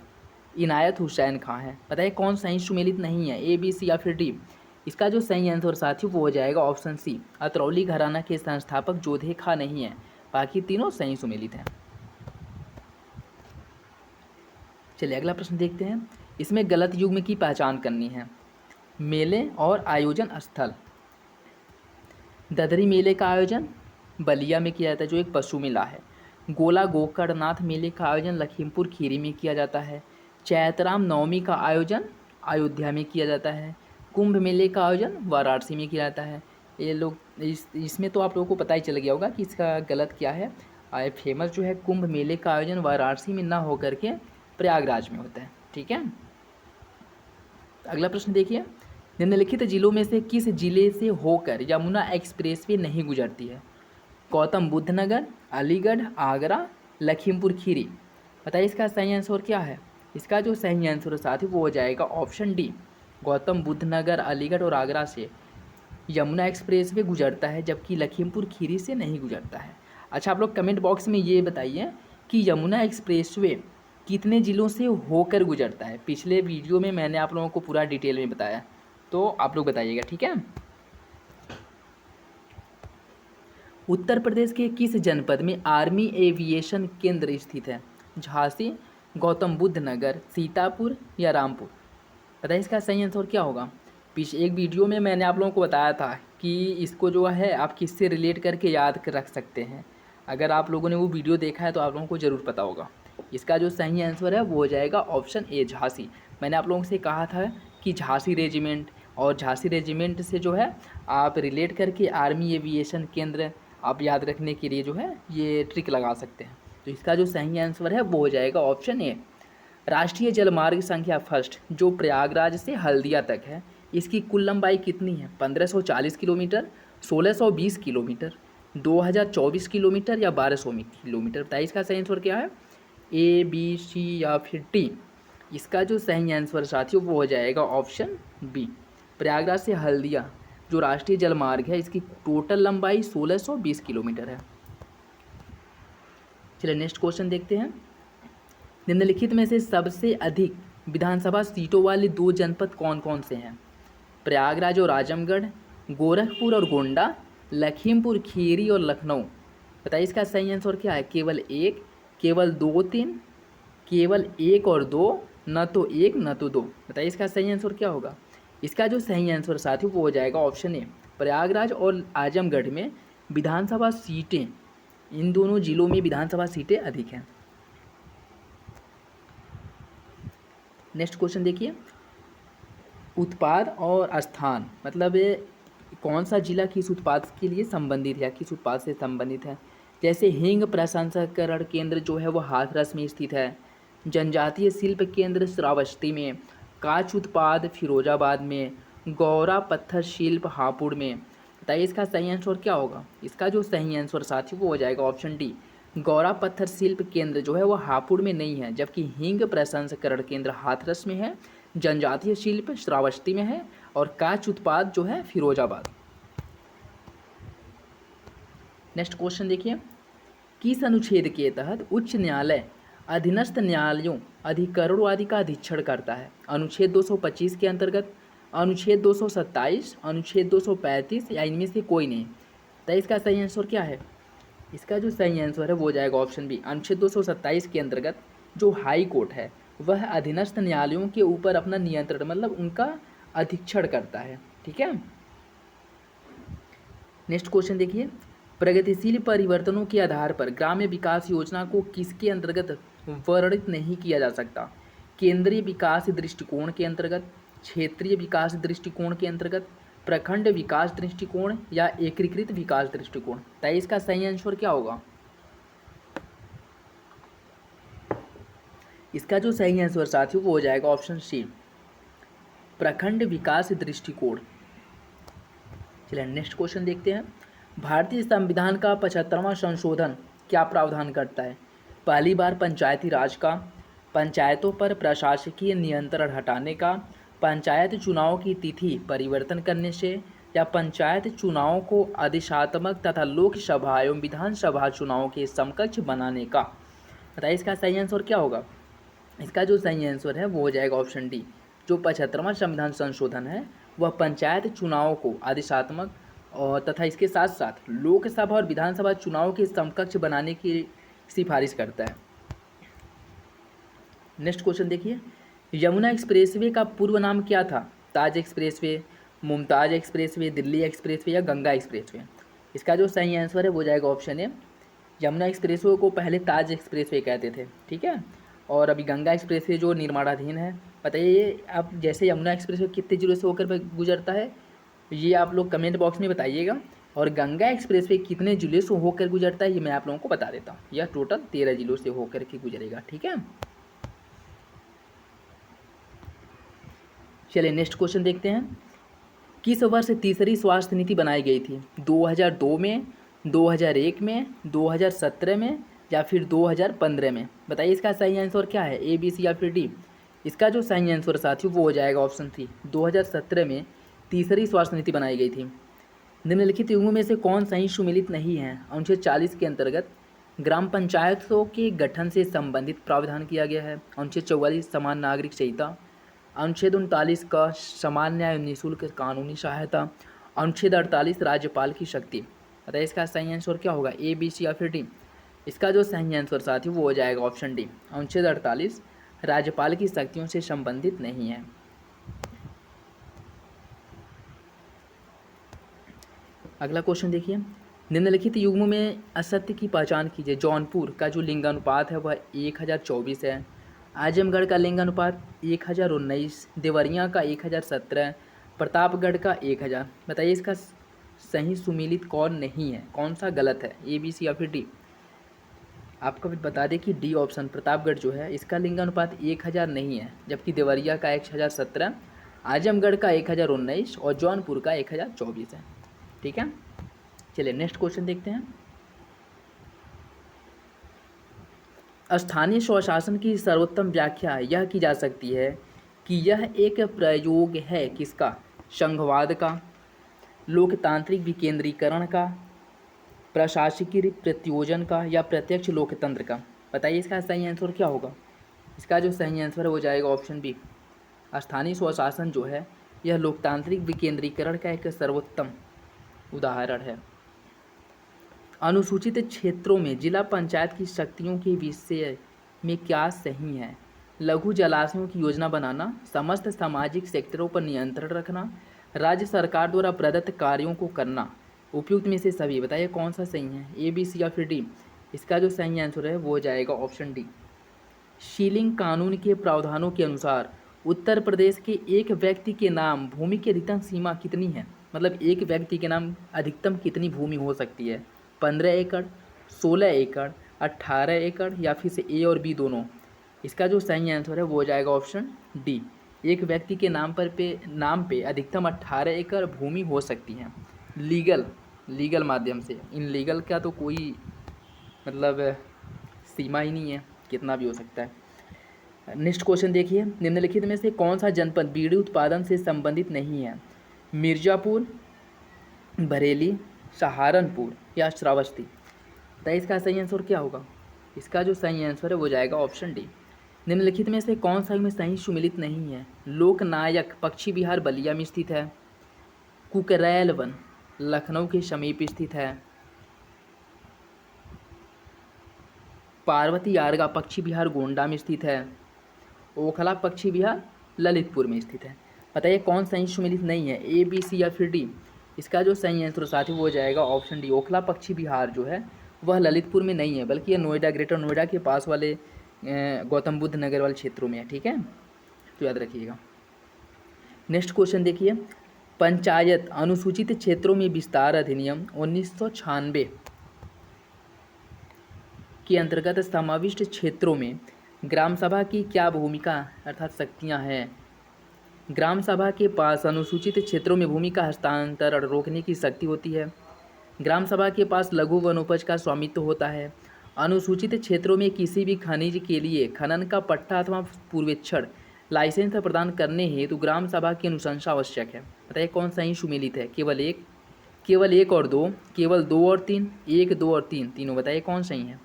इनायत हुसैन खां हैं। बताइए कौन सही सुमेलित नहीं है, ए, बी, सी या फिर डी? इसका जो सही आंसर साथियों वो हो जाएगा ऑप्शन सी, अतरौली घराना के संस्थापक जोधे खां नहीं है, बाकी तीनों सही सुमेलित हैं। चलिए अगला प्रश्न देखते हैं। इसमें गलत युग्म की पहचान करनी है। मेले और आयोजन स्थल। ददरी मेले का आयोजन बलिया में किया जाता है जो एक पशु मेला है। गोला गोकर्णनाथ मेले का आयोजन लखीमपुर खीरी में किया जाता है। चैतराम नवमी का आयोजन अयोध्या में किया जाता है। कुंभ मेले का आयोजन वाराणसी में किया जाता है। ये लोग इसमें तो आप लोगों को पता ही चल गया होगा कि इसका गलत क्या है। फेमस जो है कुंभ मेले का आयोजन वाराणसी में ना होकर के प्रयागराज में होता है। ठीक है, अगला प्रश्न देखिए, निम्नलिखित जिलों में से किस जिले से होकर यमुना एक्सप्रेसवे नहीं गुजरती है? गौतम बुद्ध नगर, अलीगढ़, आगरा, लखीमपुर खीरी। बताइए इसका सही आंसर क्या है। इसका जो सही आंसर साथी वो हो जाएगा ऑप्शन डी, गौतम बुद्ध नगर, अलीगढ़ और आगरा से यमुना एक्सप्रेसवे गुजरता है, जबकि लखीमपुर खीरी से नहीं गुजरता है। अच्छा, आप लोग कमेंट बॉक्स में ये बताइए कि यमुना एक्सप्रेसवे कितने ज़िलों से होकर गुजरता है। पिछले वीडियो में मैंने आप लोगों को पूरा डिटेल में बताया, तो आप लोग बताइएगा। ठीक है, उत्तर प्रदेश के किस जनपद में आर्मी एविएशन केंद्र स्थित है? झांसी, गौतम बुद्ध नगर, सीतापुर या रामपुर? बताइए इसका सही आंसर क्या होगा। एक वीडियो में मैंने आप लोगों को बताया था कि इसको जो है आप किससे रिलेट करके याद रख सकते हैं। अगर आप लोगों ने वो वीडियो देखा है तो आप लोगों को ज़रूर पता होगा। इसका जो सही आंसर है वो हो जाएगा ऑप्शन ए, झांसी। मैंने आप लोगों से कहा था कि झांसी रेजिमेंट, और झांसी रेजिमेंट से जो है आप रिलेट करके आर्मी एविएशन केंद्र आप याद रखने के लिए जो है ये ट्रिक लगा सकते हैं। तो इसका जो सही आंसर है वो हो जाएगा ऑप्शन ए। राष्ट्रीय जलमार्ग संख्या फर्स्ट जो प्रयागराज से हल्दिया तक है, इसकी कुल लंबाई कितनी है? 1540 किलोमीटर, 1620 किलोमीटर, 2024 किलोमीटर या 1200 किलोमीटर? बताइए इसका सही आंसर क्या है, ए, बी, सी या फिर टी? इसका जो सही आंसर साथियों वो हो जाएगा ऑप्शन बी, प्रयागराज से हल्दिया जो राष्ट्रीय जलमार्ग है इसकी टोटल लंबाई 1620 किलोमीटर है। चलिए नेक्स्ट क्वेश्चन देखते हैं। निम्नलिखित में से सबसे अधिक विधानसभा सीटों वाले दो जनपद कौन कौन से हैं? प्रयागराज और आजमगढ़, गोरखपुर और गोंडा, लखीमपुर खीरी और लखनऊ? बताइए इसका सही आंसर क्या है। केवल एक, केवल दो, तीन, केवल एक और दो, न तो एक न तो दो? बताइए इसका सही आंसर क्या होगा। इसका जो सही आंसर साथियों वो हो जाएगा ऑप्शन ए, प्रयागराज और आजमगढ़ में विधानसभा सीटें, इन दोनों जिलों में विधानसभा सीटें अधिक हैं। नेक्स्ट क्वेश्चन देखिए, उत्पाद और स्थान मतलब कौन सा जिला किस उत्पाद के लिए संबंधित है, किस उत्पाद से संबंधित है। जैसे हींग प्रसंस्करण केंद्र जो है वो हाथरस में स्थित है, जनजातीय शिल्प केंद्र श्रावस्ती में, कांच उत्पाद फिरोजाबाद में, गौरा पत्थर शिल्प हापुड़ में? बताइए इसका सही आंसर क्या होगा। इसका जो सही आंसर साथी वो हो जाएगा ऑप्शन डी, गौरा पत्थर शिल्प केंद्र जो है वो हापुड़ में नहीं है, जबकि हींग प्रसंस्करण केंद्र हाथरस में है, जनजातीय शिल्प श्रावस्ती में है और कांच उत्पाद जो है फिरोजाबाद। नेक्स्ट क्वेश्चन देखिए, किस अनुच्छेद के तहत उच्च न्यायालय अधीनस्थ न्यायालयों अधिकरणों आदि का अधीक्षण करता है? अनुच्छेद 225 के अंतर्गत, अनुच्छेद 227, अनुच्छेद 235 या इनमें से कोई नहीं? तो इसका सही आंसर क्या है। इसका जो सही आंसर है वो हो जाएगा ऑप्शन बी। अनुच्छेद 227 के अंतर्गत जो हाई कोर्ट है वह अधीनस्थ न्यायालयों के ऊपर अपना नियंत्रण मतलब उनका अधीक्षण करता है। ठीक है, नेक्स्ट क्वेश्चन देखिए, प्रगतिशील परिवर्तनों के आधार पर ग्राम्य विकास योजना को किसके अंतर्गत वर्णित नहीं किया जा सकता? केंद्रीय विकास दृष्टिकोण के अंतर्गत, क्षेत्रीय विकास दृष्टिकोण के अंतर्गत, प्रखंड विकास दृष्टिकोण या एकीकृत विकास दृष्टिकोण? तो इसका सही आंसर क्या होगा? इसका जो सही आंसर साथियों वो हो जाएगा ऑप्शन सी, प्रखंड विकास दृष्टिकोण। चलिए नेक्स्ट क्वेश्चन देखते हैं, भारतीय संविधान का 75वां संशोधन क्या प्रावधान करता है? पहली बार पंचायती राज का, पंचायतों पर प्रशासकीय नियंत्रण हटाने का, पंचायत चुनाव की तिथि परिवर्तन करने से, या पंचायत चुनाव को अधिशात्मक तथा लोकसभा एवं विधानसभा चुनाव के समकक्ष बनाने का? बताइए इसका सही आंसर क्या होगा? इसका जो सही आंसर है वो हो जाएगा ऑप्शन डी, जो 75वां संविधान संशोधन है वह पंचायत चुनाव को अधिशात्मक और तथा इसके साथ साथ लोकसभा और विधानसभा चुनाव के समकक्ष बनाने की सिफारिश करता है। नेक्स्ट क्वेश्चन देखिए, यमुना एक्सप्रेसवे का पूर्व नाम क्या था? Taj expressway, Mumtaz expressway, Delhi expressway या गंगा एक्सप्रेसवे? इसका जो सही आंसर है वो जाएगा ऑप्शन ए, यमुना एक्सप्रेसवे को पहले ताज एक्सप्रेसवे कहते थे। ठीक है, और अभी गंगा एक्सप्रेसवे जो निर्माणाधीन है। बताइए आप, जैसे यमुना एक्सप्रेसवे कितने जिलों से होकर गुजरता है ये आप लोग कमेंट बॉक्स में बताइएगा, और गंगा एक्सप्रेसवे कितने जिले से होकर गुजरता है ये मैं आप लोगों को बता देता हूँ। यह टोटल 13 जिलों से होकर के गुजरेगा। ठीक है, चलिए नेक्स्ट क्वेश्चन देखते हैं, किस वर्ष तीसरी स्वास्थ्य नीति बनाई गई थी? 2002 में, 2001 में, 2017 में या फिर 2015 में? बताइए इसका सही आंसर क्या है, ए, बी, सी या फिर डी? इसका जो सही आंसर साथियों वो हो जाएगा ऑप्शन सी, 2017 में तीसरी स्वास्थ्य नीति बनाई गई थी। निम्नलिखित युगों में से कौन सही सुमेलित नहीं है? अनुच्छेद 40 के अंतर्गत ग्राम पंचायतों के गठन से संबंधित प्रावधान किया गया है। अनुच्छेद 44 समान नागरिक संहिता, अनुच्छेद 39 का समान न्याय निःशुल्क कानूनी सहायता, अनुच्छेद 48 राज्यपाल की शक्ति। बताइए इसका सही आंसर क्या होगा, ए, बी, सी या फिर डी? इसका जो सही आंसर साथियों वो हो जाएगा ऑप्शन डी, अनुच्छेद 48 राज्यपाल की शक्तियों से संबंधित नहीं है। अगला क्वेश्चन देखिए, निम्नलिखित युग्मों में असत्य की पहचान कीजिए। जौनपुर का जो लिंगानुपात है वह 1024 है, आजमगढ़ का लिंगानुपात 1019, देवरिया का 1017, प्रतापगढ़ का 1000। बताइए इसका सही सुमेलित कौन नहीं है, कौन सा गलत है, ए, बी, सी या फिर डी? आपको भी बता दें कि डी ऑप्शन प्रतापगढ़ जो है इसका लिंगानुपात 1000 नहीं है, जबकि देवरिया का 1017, आजमगढ़ का 1019 और जौनपुर का 1024 है। ठीक है, चलिए नेक्स्ट क्वेश्चन देखते हैं, स्थानीय स्वशासन की सर्वोत्तम व्याख्या यह की जा सकती है कि यह एक प्रयोग है किसका? संघवाद का, लोकतांत्रिक विकेंद्रीकरण का, प्रशासकीय प्रत्योजन का या प्रत्यक्ष लोकतंत्र का? बताइए इसका सही आंसर क्या होगा? इसका जो सही आंसर हो जाएगा ऑप्शन बी, स्थानीय स्वशासन जो है यह लोकतांत्रिक विकेंद्रीकरण का एक सर्वोत्तम उदाहरण है। अनुसूचित क्षेत्रों में जिला पंचायत की शक्तियों के विषय में क्या सही है? लघु जलाशयों की योजना बनाना, समस्त सामाजिक सेक्टरों पर नियंत्रण रखना, राज्य सरकार द्वारा प्रदत्त कार्यों को करना, उपयुक्त में से सभी? बताइए कौन सा सही है, ए, बी, सी या फिर डी? इसका जो सही आंसर है वो हो जाएगा ऑप्शन डी, शीलिंग कानून के प्रावधानों के अनुसार उत्तर प्रदेश के एक व्यक्ति के नाम भूमि की अधिकतम सीमा कितनी है? मतलब एक व्यक्ति के नाम अधिकतम कितनी भूमि हो सकती है? 15 एकड़, 16 एकड़, 18 एकड़ या फिर से ए और बी दोनों? इसका जो सही आंसर है वो हो जाएगा ऑप्शन डी, एक व्यक्ति के नाम पे अधिकतम 18 एकड़ भूमि हो सकती है लीगल माध्यम से। इनलीगल का तो कोई मतलब सीमा ही नहीं है, कितना भी हो सकता है। नेक्स्ट क्वेश्चन देखिए, निम्नलिखित में से कौन सा जनपद बीड़ी उत्पादन से संबंधित नहीं है? मिर्ज़ापुर, बरेली, सहारनपुर या श्रावस्ती? तो इसका सही आंसर क्या होगा? इसका जो सही आंसर है वो जाएगा ऑप्शन डी, निम्नलिखित में से कौन सा में सही सुमेलित नहीं है? लोकनायक पक्षी विहार बलिया में स्थित है, कुकरैल वन लखनऊ के समीप स्थित है, पार्वती आरगा पक्षी विहार गोंडा में स्थित है। ओखला पक्षी विहार ललितपुर में स्थित है। बताइए कौन सही सुमेलित नहीं है, ए बी सी या फिर डी। इसका जो सही आंसर साथी वो हो जाएगा ऑप्शन डी। ओखला पक्षी विहार जो है वह ललितपुर में नहीं है, बल्कि यह नोएडा, ग्रेटर नोएडा के पास वाले गौतम बुद्ध नगर वाले क्षेत्रों में है। ठीक है, तो याद रखिएगा। नेक्स्ट क्वेश्चन देखिए, पंचायत अनुसूचित क्षेत्रों में विस्तार अधिनियम 1996 के अंतर्गत समाविष्ट क्षेत्रों में ग्राम सभा की क्या भूमिका अर्थात शक्तियां हैं। ग्राम सभा के पास अनुसूचित क्षेत्रों में भूमि का हस्तांतरण रोकने की शक्ति होती है। ग्राम सभा के पास लघु वनोपज का स्वामित्व होता है। अनुसूचित क्षेत्रों में किसी भी खनिज के लिए खनन का पट्टा अथवा पूर्वेक्षण लाइसेंस प्रदान करने हेतु ग्राम सभा की अनुशंसा आवश्यक है। बताइए कौन सही सुमेलित है, केवल एक और दो, केवल 2 और 3, 1, 2 और 3, तीनों। बताइए कौन सही है।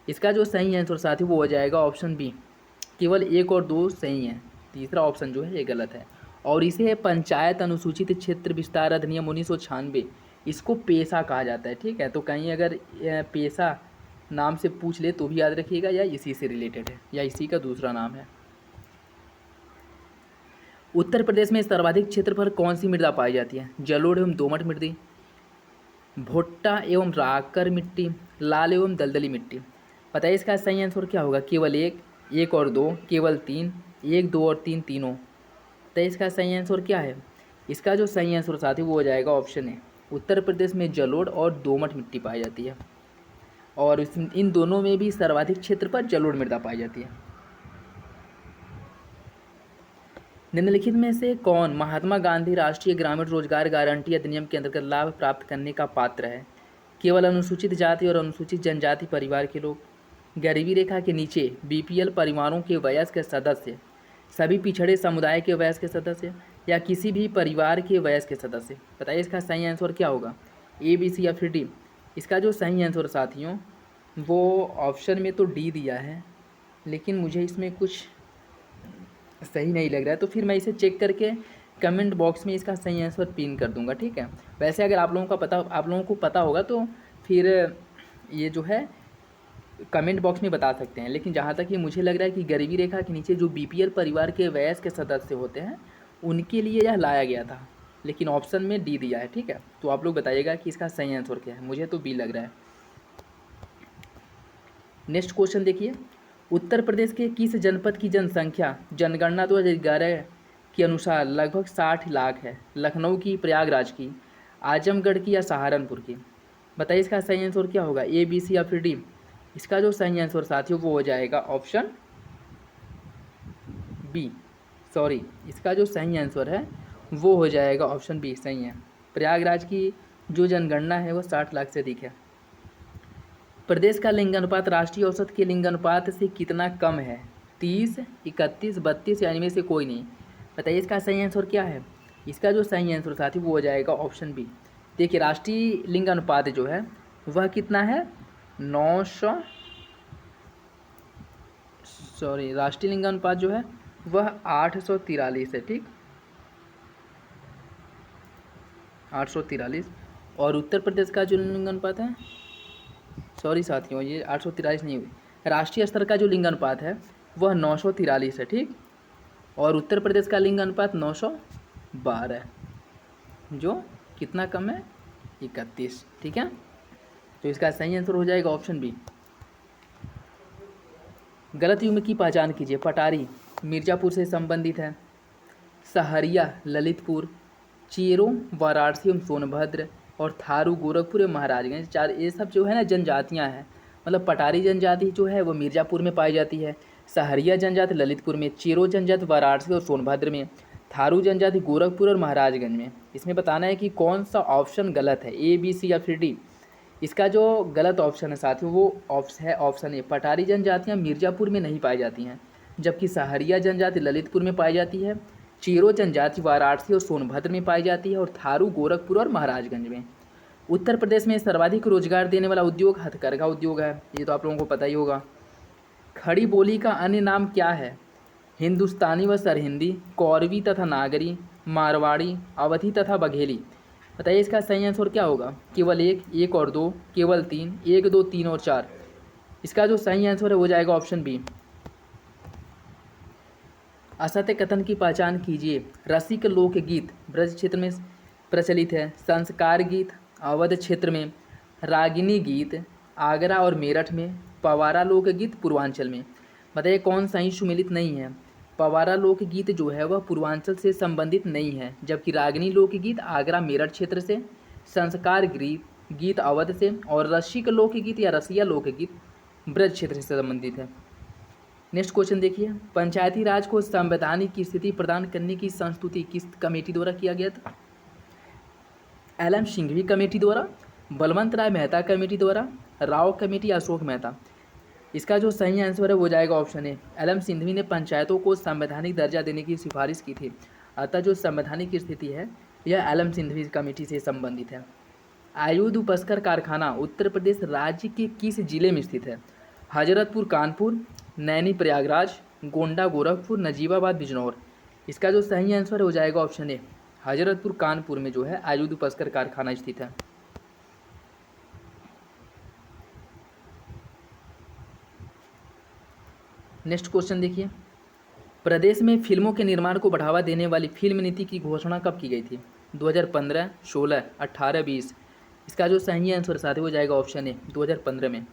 इसका जो सही आंसर साथी वो हो जाएगा ऑप्शन बी, केवल 1 और 2 सही है। तीसरा ऑप्शन जो है ये गलत है। और इसे पंचायत अनुसूचित क्षेत्र विस्तार अधिनियम 1996 इसको पेशा कहा जाता है। ठीक है, तो कहीं अगर पेशा नाम से पूछ ले तो भी याद रखिएगा या इसी से रिलेटेड है या इसी का दूसरा नाम है। उत्तर प्रदेश में सर्वाधिक क्षेत्र पर कौन सी मृदा पाई जाती है। जलोढ़ एवं दोमट मिट्टी, भुट्टा एवं राकर मिट्टी, लाल एवं दलदली मिट्टी। बताइए इसका सही आंसर क्या होगा, केवल 1 और 2, केवल 3, 1, 2 और 3, तीनों। तो इसका सही आंसर क्या है। इसका जो सही आंसर साथी वो हो जाएगा ऑप्शन ए। उत्तर प्रदेश में जलोढ़ और दोमट मिट्टी पाई जाती है और इन दोनों में भी सर्वाधिक क्षेत्र पर जलोढ़ मृदा पाई जाती है। निम्नलिखित में से कौन महात्मा गांधी राष्ट्रीय ग्रामीण रोजगार गारंटी अधिनियम के अंतर्गत लाभ प्राप्त करने का पात्र है। केवल अनुसूचित जाति और अनुसूचित जनजाति परिवार के लोग, गरीबी रेखा के नीचे बीपीएल परिवारों के वयस्क सदस्य, सभी पिछड़े समुदाय के वयस्क सदस्य या किसी भी परिवार के वयस्क सदस्य। बताइए इसका सही आंसर क्या होगा, ए बी सी या फिर डी। इसका जो सही आंसर साथियों वो ऑप्शन में तो डी दिया है, लेकिन मुझे इसमें कुछ सही नहीं लग रहा है, तो फिर मैं इसे चेक करके कमेंट बॉक्स में इसका सही आंसर पिन कर दूंगा। ठीक है, वैसे अगर आप लोगों को पता होगा तो फिर ये जो है कमेंट बॉक्स में बता सकते हैं, लेकिन जहाँ तक ये मुझे लग रहा है कि गरीबी रेखा के नीचे जो बीपीएल परिवार के वयस्क सदस्य होते हैं उनके लिए यह लाया गया था, लेकिन ऑप्शन में डी दिया है। ठीक है, तो आप लोग बताइएगा कि इसका सही आंसर क्या है। मुझे तो बी लग रहा है। नेक्स्ट क्वेश्चन देखिए, उत्तर प्रदेश के किस जनपद की जनसंख्या जनगणना 2011 के अनुसार लगभग 60 लाख है। लखनऊ की, प्रयागराज की, आजमगढ़ की या सहारनपुर की। बताइए इसका सही आंसर क्या होगा, ए बी सी या फिर डी। इसका जो सही आंसर साथियों वो हो जाएगा ऑप्शन बी, सॉरी, इसका जो सही आंसर है वो हो जाएगा ऑप्शन बी, सही है। प्रयागराज की जो जनगणना है वो 60 लाख से अधिक है। प्रदेश का लिंगानुपात राष्ट्रीय औसत के लिंगानुपात से कितना कम है, 30, 31, 32 या इनमें से कोई नहीं। बताइए इसका सही आंसर क्या है। इसका जो सही आंसर साथी वो हो जाएगा ऑप्शन बी। देखिए राष्ट्रीय लिंगानुपात जो है वह कितना है, 900, सॉरी, राष्ट्रीय लिंगानुपात जो है वह 843 है। ठीक, 843। और उत्तर प्रदेश का जो लिंगानुपात है, सॉरी साथियों, ये 843 नहीं हुई, राष्ट्रीय स्तर का जो लिंगानुपात है वह 943 है। ठीक, और उत्तर प्रदेश का लिंगानुपात 912 है, जो कितना कम है, 31। ठीक है, तो इसका सही आंसर हो जाएगा ऑप्शन बी। गलत युग्म की पहचान कीजिए। पटारी मिर्ज़ापुर से संबंधित है, सहरिया ललितपुर, चेरो वाराणसी एवं सोनभद्र, और थारू गोरखपुर एवं महाराजगंज। चार ये सब जो है ना जनजातियां हैं, मतलब पटारी जनजाति जो है वो मिर्ज़ापुर में पाई जाती है, सहरिया जनजाति ललितपुर में, चेरो जनजाति वाराणसी और सोनभद्र में, थारू जनजाति गोरखपुर और महाराजगंज में। इसमें बताना है कि कौन सा ऑप्शन गलत है, ए बी सी या फिर डी। इसका जो गलत ऑप्शन है साथियों वो ऑप्शन ए। पटारी जनजातियाँ मिर्ज़ापुर में नहीं पाई जाती हैं, जबकि सहरिया जनजाति ललितपुर में पाई जाती है, चेरो जनजाति वाराणसी और सोनभद्र में पाई जाती है, और थारू गोरखपुर और महाराजगंज में। उत्तर प्रदेश में सर्वाधिक रोजगार देने वाला उद्योग हथकरघा उद्योग है, ये तो आप लोगों को पता ही होगा। खड़ी बोली का अन्य नाम क्या है, हिंदुस्तानी व सरहिंदी, कौरवी तथा नागरी, मारवाड़ी, अवधी तथा बघेली। बताइए इसका सही आंसर क्या होगा, केवल 1, 1 और 2, केवल 3, 1, 2, 3 और 4। इसका जो सही आंसर है वो जाएगा ऑप्शन बी। असत्य कथन की पहचान कीजिए। रसिक लोकगीत ब्रज क्षेत्र में प्रचलित है, संस्कार गीत अवध क्षेत्र में, रागिनी गीत आगरा और मेरठ में, पवारा लोकगीत पूर्वांचल में। बताइए कौन सही सुमेलित नहीं है। पवारा लोकगीत जो है वह पूर्वांचल से संबंधित नहीं है, जबकि रागिनी लोकगीत आगरा मेरठ क्षेत्र से, संस्कार गीत अवध से, और रसिक लोकगीत या रसिया लोकगीत ब्रज क्षेत्र से संबंधित है। नेक्स्ट क्वेश्चन देखिए, पंचायती राज को संवैधानिक की स्थिति प्रदान करने की संस्तुति किस कमेटी द्वारा किया गया था। एल.एम. सिंघवी कमेटी द्वारा, बलवंत राय मेहता कमेटी द्वारा, राव कमेटी, अशोक मेहता। इसका जो सही आंसर है वो जाएगा ऑप्शन ए। एल.एम. सिंघवी ने पंचायतों को संवैधानिक दर्जा देने की सिफारिश की थी। अतः जो संवैधानिक स्थिति है यह एल.एम. सिंघवी कमेटी से संबंधित है। आयुध उपस्कर कारखाना उत्तर प्रदेश राज्य के किस जिले में स्थित है। हजरतपुर कानपुर, नैनी प्रयागराज, गोंडा गोरखपुर, नजीबाबाद बिजनौर। इसका जो सही आंसर हो जाएगा ऑप्शन ए। हजरतपुर कानपुर में जो है आयुध उपस्कर कारखाना स्थित है। नेक्स्ट क्वेश्चन देखिए, प्रदेश में फिल्मों के निर्माण को बढ़ावा देने वाली फिल्म नीति की घोषणा कब की गई थी। 2015, 16, 18, 20। इसका जो सही आंसर साथ हो जाएगा ऑप्शन ए 2015 में।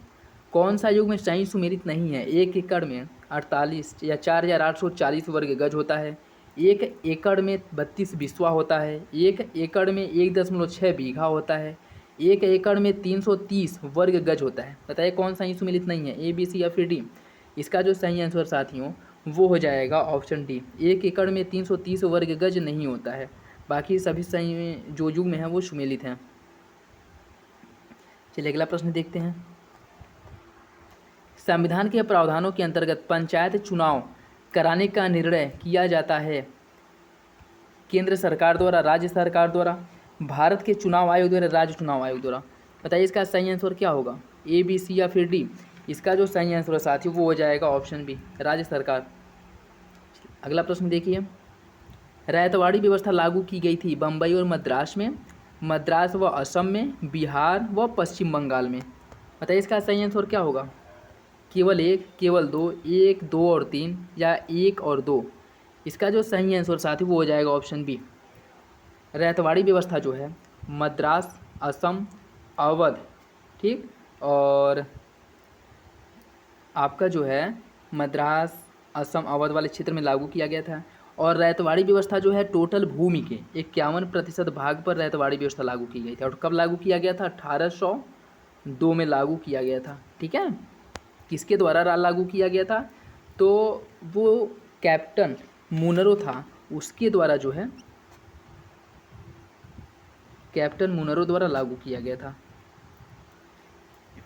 कौन सा युग में सही सुमेलित नहीं है। 1 एकड़ में 48 या 4840 वर्ग गज होता है। 1 एकड़ में 32 बिस्वा होता है। 1 एकड़ में 1.6 बीघा होता है। 1 एकड़ में 330 वर्ग गज होता है। बताइए कौन सही सुमेलित नहीं है, ए, बी, सी या फिर डी। इसका जो सही आंसर साथियों वो हो जाएगा ऑप्शन डी। 1 एकड़ में 330 वर्ग गज नहीं होता है, बाकी सभी सही जो युग में है वो सुमेलित हैं। चलिए अगला प्रश्न देखते हैं। संविधान के प्रावधानों के अंतर्गत पंचायत चुनाव कराने का निर्णय किया जाता है केंद्र सरकार द्वारा, राज्य सरकार द्वारा, भारत के चुनाव आयोग द्वारा, राज्य चुनाव आयोग द्वारा। बताइए इसका सही आंसर क्या होगा, ए, बी, सी या फिर डी। इसका जो सही आंसर है साथियों वो हो जाएगा ऑप्शन बी, राज्य सरकार। अगला प्रश्न देखिए, रैयतवाड़ी व्यवस्था लागू की गई थी बम्बई और मद्रास में, मद्रास व असम में, बिहार व पश्चिम बंगाल में। बताइए इसका सही आंसर क्या होगा, केवल 1, केवल 2, 1, 2 और 3 या 1 और 2। इसका जो सही आंसर साथियों वो हो जाएगा ऑप्शन बी। रैयतवाड़ी व्यवस्था जो है मद्रास, असम, अवध, ठीक, और आपका जो है मद्रास, असम, अवध वाले क्षेत्र में लागू किया गया था। और रैयतवाड़ी व्यवस्था जो है टोटल भूमि के 51% भाग पर रैयतवाड़ी व्यवस्था लागू की गई थी। और कब लागू किया गया था, 1802 में लागू किया गया था। ठीक है, किसके द्वारा लागू किया गया था, तो वो कैप्टन मुनरो था, उसके द्वारा जो है कैप्टन मुनरो द्वारा लागू किया गया था,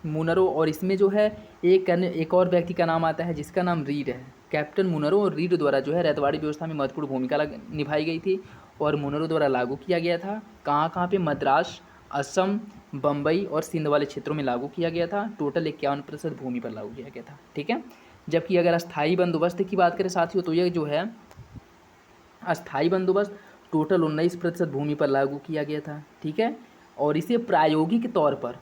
मुनरो। और इसमें जो है एक और व्यक्ति का नाम आता है जिसका नाम रीड है। कैप्टन मुनरो और रीड द्वारा जो है रैयतवाड़ी व्यवस्था में महत्वपूर्ण भूमिका निभाई गई थी और मुनरो द्वारा लागू किया गया था। कहाँ पे, मद्रास, असम, बम्बई और सिंध वाले क्षेत्रों में लागू किया गया था। टोटल 51% भूमि पर लागू किया गया था। ठीक है, जबकि अगर अस्थाई बंदोबस्त की बात करें साथियों तो यह जो है अस्थाई बंदोबस्त टोटल 19% भूमि पर लागू किया गया था। ठीक है, और इसे प्रायोगिक तौर पर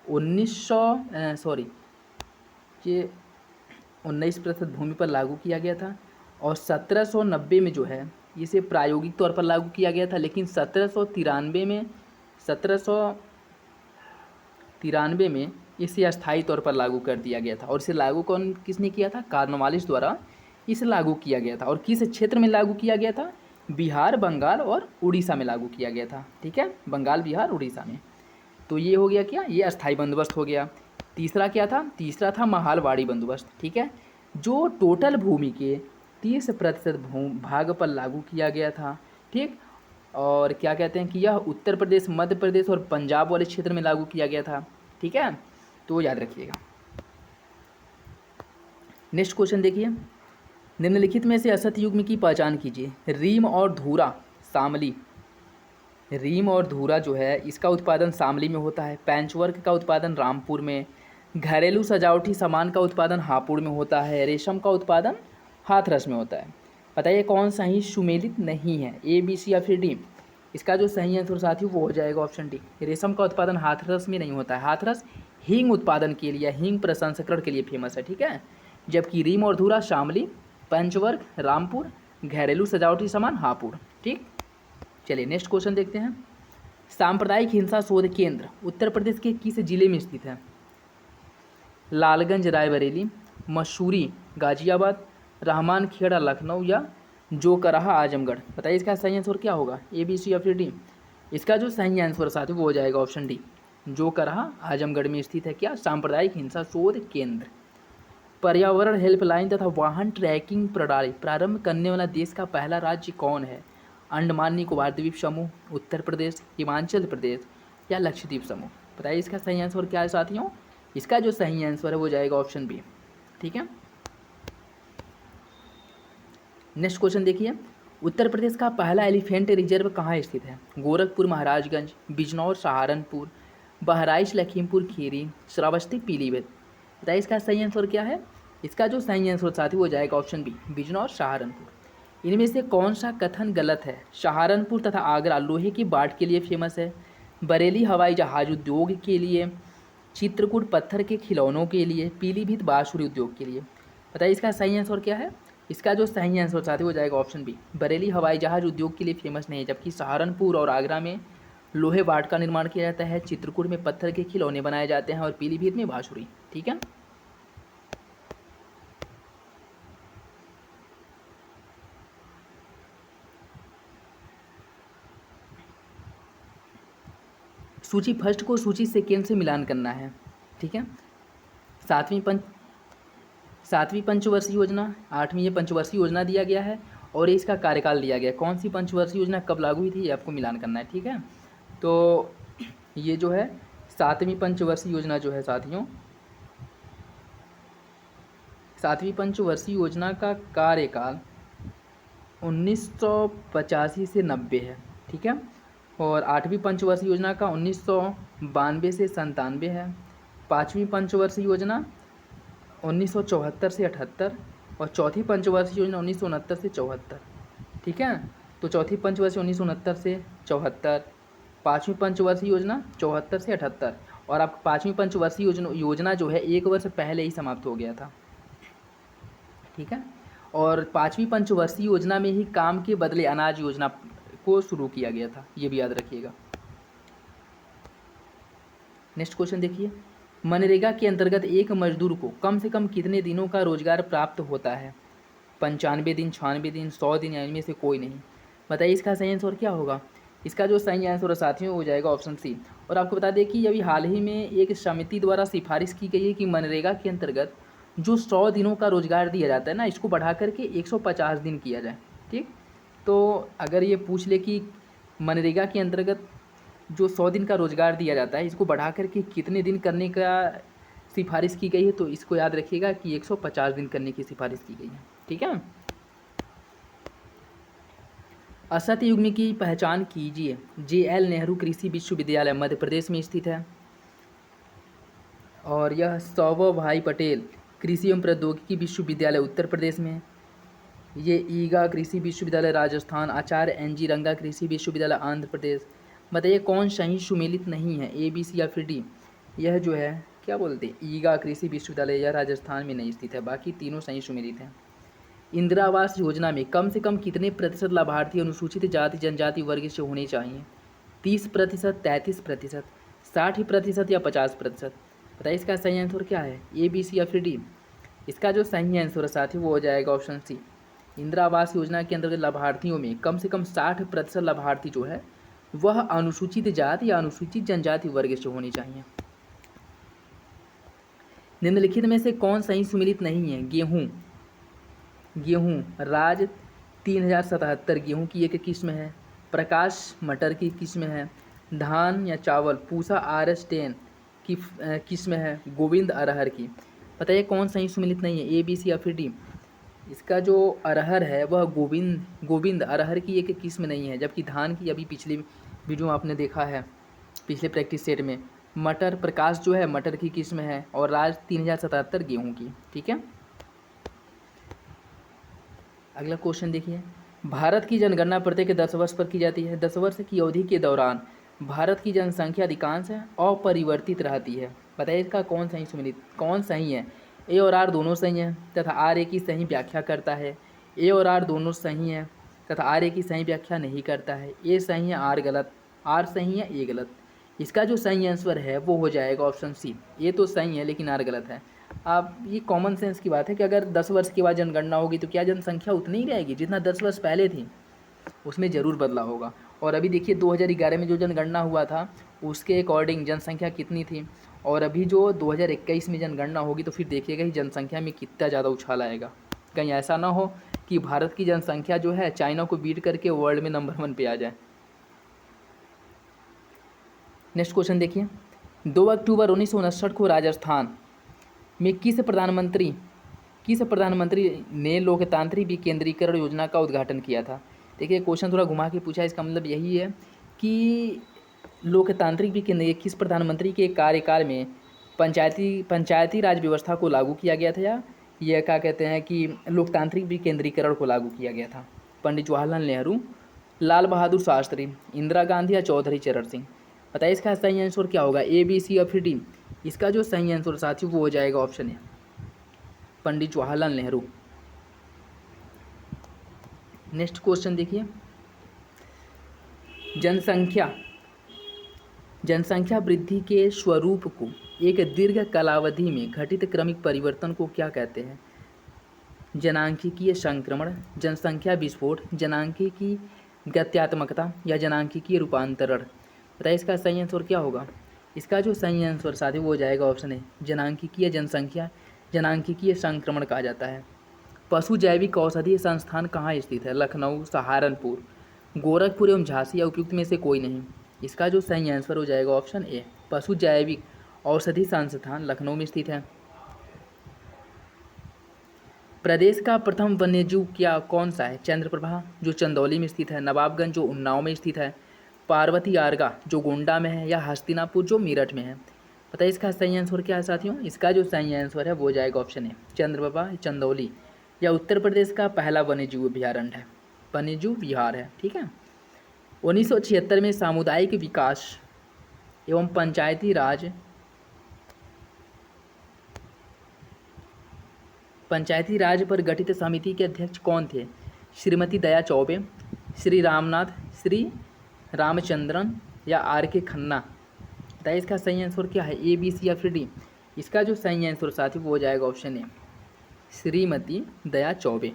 19% भूमि पर लागू किया गया था। और 1790 में जो है इसे प्रायोगिक तौर पर लागू किया गया था, लेकिन 1793 में इसे अस्थायी तौर पर लागू कर दिया गया था। और इसे लागू किसने किया था, कॉर्नवालिस द्वारा इसे लागू किया गया था। और किस क्षेत्र में लागू किया गया था, बिहार, बंगाल और उड़ीसा में लागू किया गया था। ठीक है, बंगाल, बिहार, उड़ीसा में। तो ये हो गया क्या, ये अस्थाई बंदोबस्त हो गया। तीसरा क्या था, तीसरा था महालवाड़ी बंदोबस्त। ठीक है, जो टोटल भूमि के 30% भाग पर लागू किया गया था। ठीक, और क्या कहते हैं कि यह उत्तर प्रदेश, मध्य प्रदेश और पंजाब वाले क्षेत्र में लागू किया गया था। ठीक है, तो याद रखिएगा। नेक्स्ट क्वेश्चन देखिए, निम्नलिखित में से असत्य युग्म की पहचान कीजिए। रीम और धूरा शामली, रीम और धूरा जो है इसका उत्पादन शामली में होता है। पैंचवर्क का उत्पादन रामपुर में, घरेलू सजावटी सामान का उत्पादन हापुड़ में होता है, रेशम का उत्पादन हाथरस में होता है। बताइए कौन सही सुमेलित नहीं है, ए, बी, सी या फिर डी। इसका जो सही आंसर साथियों वो हो जाएगा ऑप्शन डी। रेशम का उत्पादन हाथरस में नहीं होता है, हाथरस हींग उत्पादन के लिए, हींग प्रसंस्करण के लिए फेमस है, ठीक है। जबकि रीम और धूरा शामली, पंचवर्ग रामपुर, घरेलू सजावटी सामान हापुड़, ठीक। चलिए नेक्स्ट क्वेश्चन देखते हैं। सांप्रदायिक हिंसा शोध केंद्र उत्तर प्रदेश के किस जिले में स्थित है? लालगंज रायबरेली, मसूरी गाजियाबाद, रहमान खेड़ा लखनऊ या जोकराहा आजमगढ़। बताइए इसका सही आंसर क्या होगा, ए बी सी या फिर डी? इसका जो सही आंसर साथी वो हो जाएगा ऑप्शन डी, जोकराहा आजमगढ़ में स्थित है क्या सांप्रदायिक हिंसा शोध केंद्र। पर्यावरण हेल्पलाइन तथा वाहन ट्रैकिंग प्रणाली प्रारंभ करने वाला देश का पहला राज्य कौन है? अंडमान निकोबार द्वीप समूह, उत्तर प्रदेश, हिमाचल प्रदेश या लक्षद्वीप समूह। बताइए इसका सही आंसर क्या है साथियों? इसका जो सही आंसर है वो जाएगा ऑप्शन बी, ठीक है। नेक्स्ट क्वेश्चन देखिए, उत्तर प्रदेश का पहला एलिफेंट रिजर्व कहाँ स्थित है? गोरखपुर, महाराजगंज, बिजनौर, सहारनपुर, बहराइच, लखीमपुर खीरी, श्रावस्ती, पीलीभीत। बताइए इसका सही आंसर क्या है? इसका जो सही आंसर साथी वो जाएगा ऑप्शन बी, बिजनौर, सहारनपुर। इनमें से कौन सा कथन गलत है? सहारनपुर तथा आगरा लोहे की बाट के लिए फेमस है, बरेली हवाई जहाज उद्योग के लिए, चित्रकूट पत्थर के खिलौनों के लिए, पीलीभीत बाँसुरी उद्योग के लिए। बताइए इसका सही आंसर क्या है? इसका जो सही आंसर साथी हो जाएगा ऑप्शन बी, बरेली हवाई जहाज उद्योग के लिए फेमस नहीं है, जबकि सहारनपुर और आगरा में लोहे बाट का निर्माण किया जाता है, चित्रकूट में पत्थर के खिलौने बनाए जाते हैं और पीलीभीत में बाँसुरी, ठीक है। सूची फर्स्ट को सूची सेकेंड से मिलान करना है, ठीक है। सातवीं पंचवर्षीय योजना, आठवीं ये पंचवर्षीय योजना दिया गया है और इसका कार्यकाल दिया गया है। कौन सी पंचवर्षीय योजना कब लागू हुई थी ये आपको मिलान करना है, ठीक है। तो ये जो है सातवीं पंचवर्षीय योजना जो है साथियों, सातवीं पंचवर्षीय योजना का कार्यकाल 1985 से 90 है, ठीक है। और आठवीं पंचवर्षीय योजना का 1992 से 97 है। पाँचवीं पंचवर्षीय योजना 1974 से 78 और चौथी पंचवर्षीय योजना 1969 से 74, ठीक है। तो चौथी पंचवर्षीय 1969 से 74, पाँचवीं पंचवर्षीय योजना 74 से 78 और अब पाँचवीं पंचवर्षीय योजना जो है 1 वर्ष पहले ही समाप्त हो गया था, ठीक है। और पाँचवीं पंचवर्षीय योजना में ही काम के बदले अनाज योजना को शुरू किया गया था, ये भी याद रखिएगा। नेक्स्ट क्वेश्चन देखिए, मनरेगा के अंतर्गत एक मजदूर को कम से कम कितने दिनों का रोजगार प्राप्त होता है? 95 दिन, 96 दिन, 100 दिन या इनमें से कोई नहीं। बताइए इसका सही आंसर क्या होगा? इसका जो सही आंसर साथियों हो जाएगा ऑप्शन सी। और आपको बता दें कि अभी हाल ही में एक समिति द्वारा सिफारिश की गई है कि मनरेगा के अंतर्गत जो 100 दिनों का रोजगार दिया जाता है ना, इसको बढ़ा करके 150 दिन किया जाए, ठीक। तो अगर ये पूछ ले कि मनरेगा के अंतर्गत जो 100 दिन का रोजगार दिया जाता है इसको बढ़ा करके कितने दिन करने का सिफारिश की गई है, तो इसको याद रखिएगा कि 150 दिन करने की सिफारिश की गई है, ठीक है। असत युग्म की पहचान कीजिए। JL नेहरू कृषि विश्वविद्यालय मध्य प्रदेश में स्थित है और यह सौरभ भाई पटेल कृषि एवं प्रौद्योगिकी विश्वविद्यालय उत्तर प्रदेश में। ये ईगा कृषि विश्वविद्यालय राजस्थान, आचार्य NG रंगा कृषि विश्वविद्यालय आंध्र प्रदेश। बताइए कौन सही सुमेलित नहीं है, A B C या फिर डी? यह जो है क्या बोलते हैं, ईगा कृषि विश्वविद्यालय यह राजस्थान में नहीं स्थित है, बाकी तीनों सही सुमेलित हैं। इंदिरा आवास योजना में कम से कम कितने प्रतिशत लाभार्थी अनुसूचित जाति जनजाति वर्ग से होने चाहिए? 30%, 33%, 60% या 50%? बताइए इसका सही आंसर क्या है, A B C या फिर डी? इसका जो सही आंसर है साथी वो हो जाएगा ऑप्शन सी। इंदिरा आवास योजना के अंतर्गत लाभार्थियों में कम से कम 60% लाभार्थी जो है वह अनुसूचित जाति या अनुसूचित जनजाति वर्ग से होनी चाहिए। निम्नलिखित में से कौन सही सुमेलित नहीं है? गेहूँ राज 3077 गेहूँ की एक किस्म है, प्रकाश मटर की किस्म है, धान या चावल पूसा RS 10 की किस्म है, गोविंद अरहर की। बताइए कौन सही सुमेलित नहीं है, A B C या फिर डी? इसका जो अरहर है वह गोविंद अरहर की एक किस्म नहीं है, जबकि धान की अभी पिछली वीडियो में आपने देखा है, पिछले प्रैक्टिस सेट में मटर प्रकाश जो है मटर की किस्म है और राज 3077 गेहूँ की, ठीक है। अगला क्वेश्चन देखिए, भारत की जनगणना प्रत्येक 10 वर्ष पर की जाती है। 10 वर्ष की अवधि के दौरान भारत की जनसंख्या अधिकांश अपरिवर्तित रहती है। बताइए इसका कौन सही सुमिलित कौन सही है। ए और आर दोनों सही हैं तथा आर ए की सही व्याख्या करता है। ए और आर दोनों सही हैं तथा आर ए की सही व्याख्या नहीं करता है। ए सही है, आर गलत, आर सही है, ए गलत। इसका जो सही आंसर है वो हो जाएगा ऑप्शन सी। ए तो सही है लेकिन आर गलत है। अब ये कॉमन सेंस की बात है कि अगर 10 वर्ष के बाद जनगणना होगी तो क्या जनसंख्या उतनी ही रहेगी जितना 10 वर्ष पहले थी? उसमें ज़रूर बदलाव होगा। और अभी देखिए 2011 में जो जनगणना हुआ था उसके अकॉर्डिंग जनसंख्या कितनी थी, और अभी जो 2021 में जनगणना होगी तो फिर देखिएगा कि जनसंख्या में कितना ज़्यादा उछाल आएगा। कहीं ऐसा ना हो कि भारत की जनसंख्या जो है चाइना को बीट करके वर्ल्ड में नंबर 1 पे आ जाए। नेक्स्ट क्वेश्चन देखिए, 2 अक्टूबर 1959 को राजस्थान में किस प्रधानमंत्री ने लोकतांत्रिक विकेंद्रीकरण योजना का उद्घाटन किया था? देखिए क्वेश्चन थोड़ा घुमा के पूछा है, इसका मतलब यही है कि लोकतांत्रिक विकेंद्रीकरण किस प्रधानमंत्री के कार्यकाल में पंचायती राज व्यवस्था को लागू किया गया था, या यह क्या कहते हैं कि लोकतांत्रिक विकेंद्रीकरण को लागू किया गया था? पंडित जवाहरलाल नेहरू, लाल बहादुर शास्त्री, इंदिरा गांधी या चौधरी चरण सिंह? बताइए इसका सही आंसर क्या होगा, ए बी सी या फिर डी? इसका जो सही आंसर साथियों वो हो जाएगा ऑप्शन है पंडित जवाहरलाल नेहरू। नेक्स्ट क्वेश्चन देखिए, जनसंख्या वृद्धि के स्वरूप को एक दीर्घ कालावधि में घटित क्रमिक परिवर्तन को क्या कहते हैं? जनांकीय संक्रमण, जनसंख्या विस्फोट, जनांकीय गत्यात्मकता या जनांकीय रूपांतरण? बताइए इसका सही आंसर क्या होगा? इसका जो सही आंसर साथी वो हो जाएगा ऑप्शन है जनांकीय जनसंख्या, जनांकीय संक्रमण कहा जाता है। पशु जैविक औषधीय संस्थान कहाँ स्थित है? लखनऊ, सहारनपुर, गोरखपुर एवं झांसी या उपयुक्त में से कोई नहीं? इसका जो सही आंसर हो जाएगा ऑप्शन ए, पशु जैविक औषधि संस्थान लखनऊ में स्थित है। प्रदेश का प्रथम वन्यजीव क्या कौन सा है? चंद्रप्रभा जो चंदौली में स्थित है, नवाबगंज जो उन्नाव में स्थित है, पार्वती आर्गा जो गोंडा में है, या हस्तिनापुर जो मेरठ में है? बताइए इसका सही आंसर क्या है साथियों? इसका जो सही आंसर है वो जाएगा ऑप्शन ए, चंद्रप्रभा चंदौली, या उत्तर प्रदेश का पहला वन्यजीव अभ्यारण्य है, वन्यजीव विहार है। ठीक है। 1976 में सामुदायिक विकास एवं पंचायती राज पर गठित समिति के अध्यक्ष कौन थे? श्रीमती दया चौबे, श्री रामचंद्रन या आर के खन्ना? बताइए इसका सही आंसर क्या है, ए बी सी या फिर डी? इसका जो सही आंसर साथी वो हो जाएगा ऑप्शन ए, श्रीमती दया चौबे।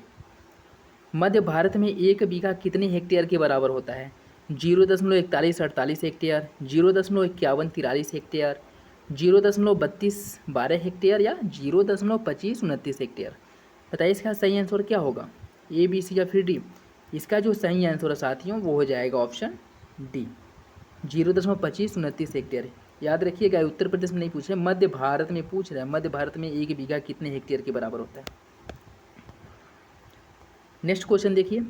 मध्य भारत में 1 बीघा कितने हेक्टेयर के बराबर होता है? 0.4148 हेक्टेयर, 0.5143 हेक्टेयर, 0.3212 हेक्टेयर या 0.2529 हेक्टेयर? बताइए इसका सही आंसर क्या होगा, ए बी सी या फिर डी? इसका जो सही आंसर है साथियों वो हो जाएगा ऑप्शन डी, 0.2529 हेक्टेयर। याद रखिएगा उत्तर प्रदेश में नहीं पूछे, मध्य भारत में पूछ रहा है, मध्य भारत में 1 बीघा कितने हेक्टेयर के बराबर होता है। नेक्स्ट क्वेश्चन देखिए,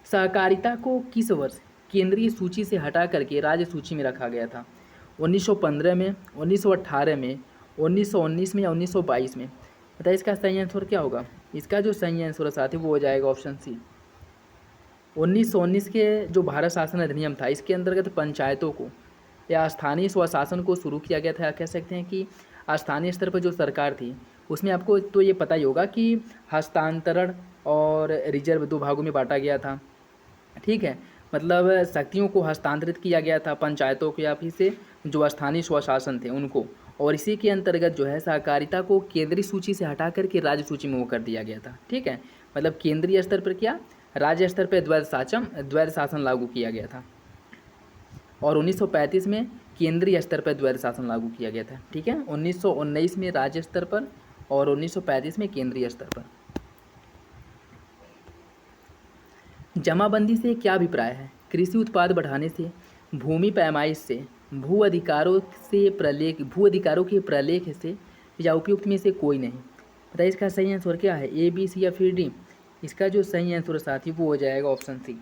सहकारिता को किस वर्ष केंद्रीय सूची से हटा करके राज्य सूची में रखा गया था? 1915 में, 1918 में, 1919 में या 1922 में? बताइए इसका सही आंसर क्या होगा? इसका जो सही आंसर है साथी वो हो जाएगा ऑप्शन सी, 1919 के जो भारत शासन अधिनियम था इसके अंतर्गत पंचायतों को या स्थानीय स्वशासन को शुरू किया गया था। कह सकते हैं कि स्थानीय स्तर पर जो सरकार थी उसमें आपको तो ये पता ही होगा कि हस्तांतरण और रिजर्व 2 भागों में बांटा गया था। ठीक है, मतलब शक्तियों को हस्तांतरित किया गया था पंचायतों के या फिर से जो स्थानीय स्वशासन थे उनको, और इसी के अंतर्गत जो है सहकारिता को केंद्रीय सूची से हटा करके राज्य सूची में वो कर दिया गया था। ठीक है, मतलब केंद्रीय स्तर पर क्या, राज्य स्तर पर द्वैध शासन लागू किया गया था, और 1935 में केंद्रीय स्तर पर द्वैध शासन लागू किया गया था। ठीक है, 1919 में राज्य स्तर पर और 1935 में केंद्रीय स्तर पर। जमाबंदी से क्या अभिप्राय है? कृषि उत्पाद बढ़ाने से, भूमि पैमाइश से, भू अधिकारों के प्रलेख से, या उपयुक्त में से कोई नहीं? बताइए इसका सही आंसर क्या है, ए बी सी या फिर डी? इसका जो सही आंसर साथी वो हो जाएगा ऑप्शन सी,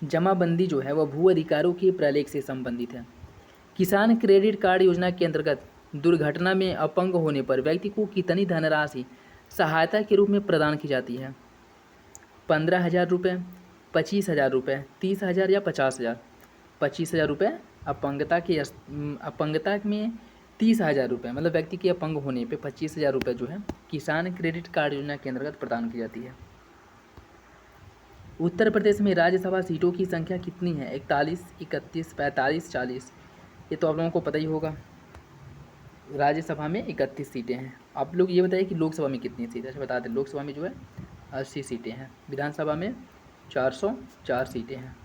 जमाबंदी जो है वह भू अधिकारों के प्रलेख से संबंधित है। किसान क्रेडिट कार्ड योजना के अंतर्गत दुर्घटना में अपंग होने पर व्यक्ति को कितनी धनराशि सहायता के रूप में प्रदान की जाती है? 15,000 रुपये, 25,000 रुपये, 30,000 या 50,000? 25,000 रुपये अपंगता में, 30,000 रुपये, मतलब व्यक्ति के अपंग होने पे 25,000 रुपये जो है किसान क्रेडिट कार्ड योजना के अंतर्गत प्रदान की जाती है। उत्तर प्रदेश में राज्यसभा सीटों की संख्या कितनी है? 41, 31, 45, 40। ये तो आप लोगों को पता ही होगा। राज्यसभा में 31 सीटें हैं। आप लोग ये बताइए कि लोकसभा में कितनी सीटें? अच्छा बता दें, लोकसभा में जो है 80 सीटें हैं, विधानसभा में 404 सीटें हैं।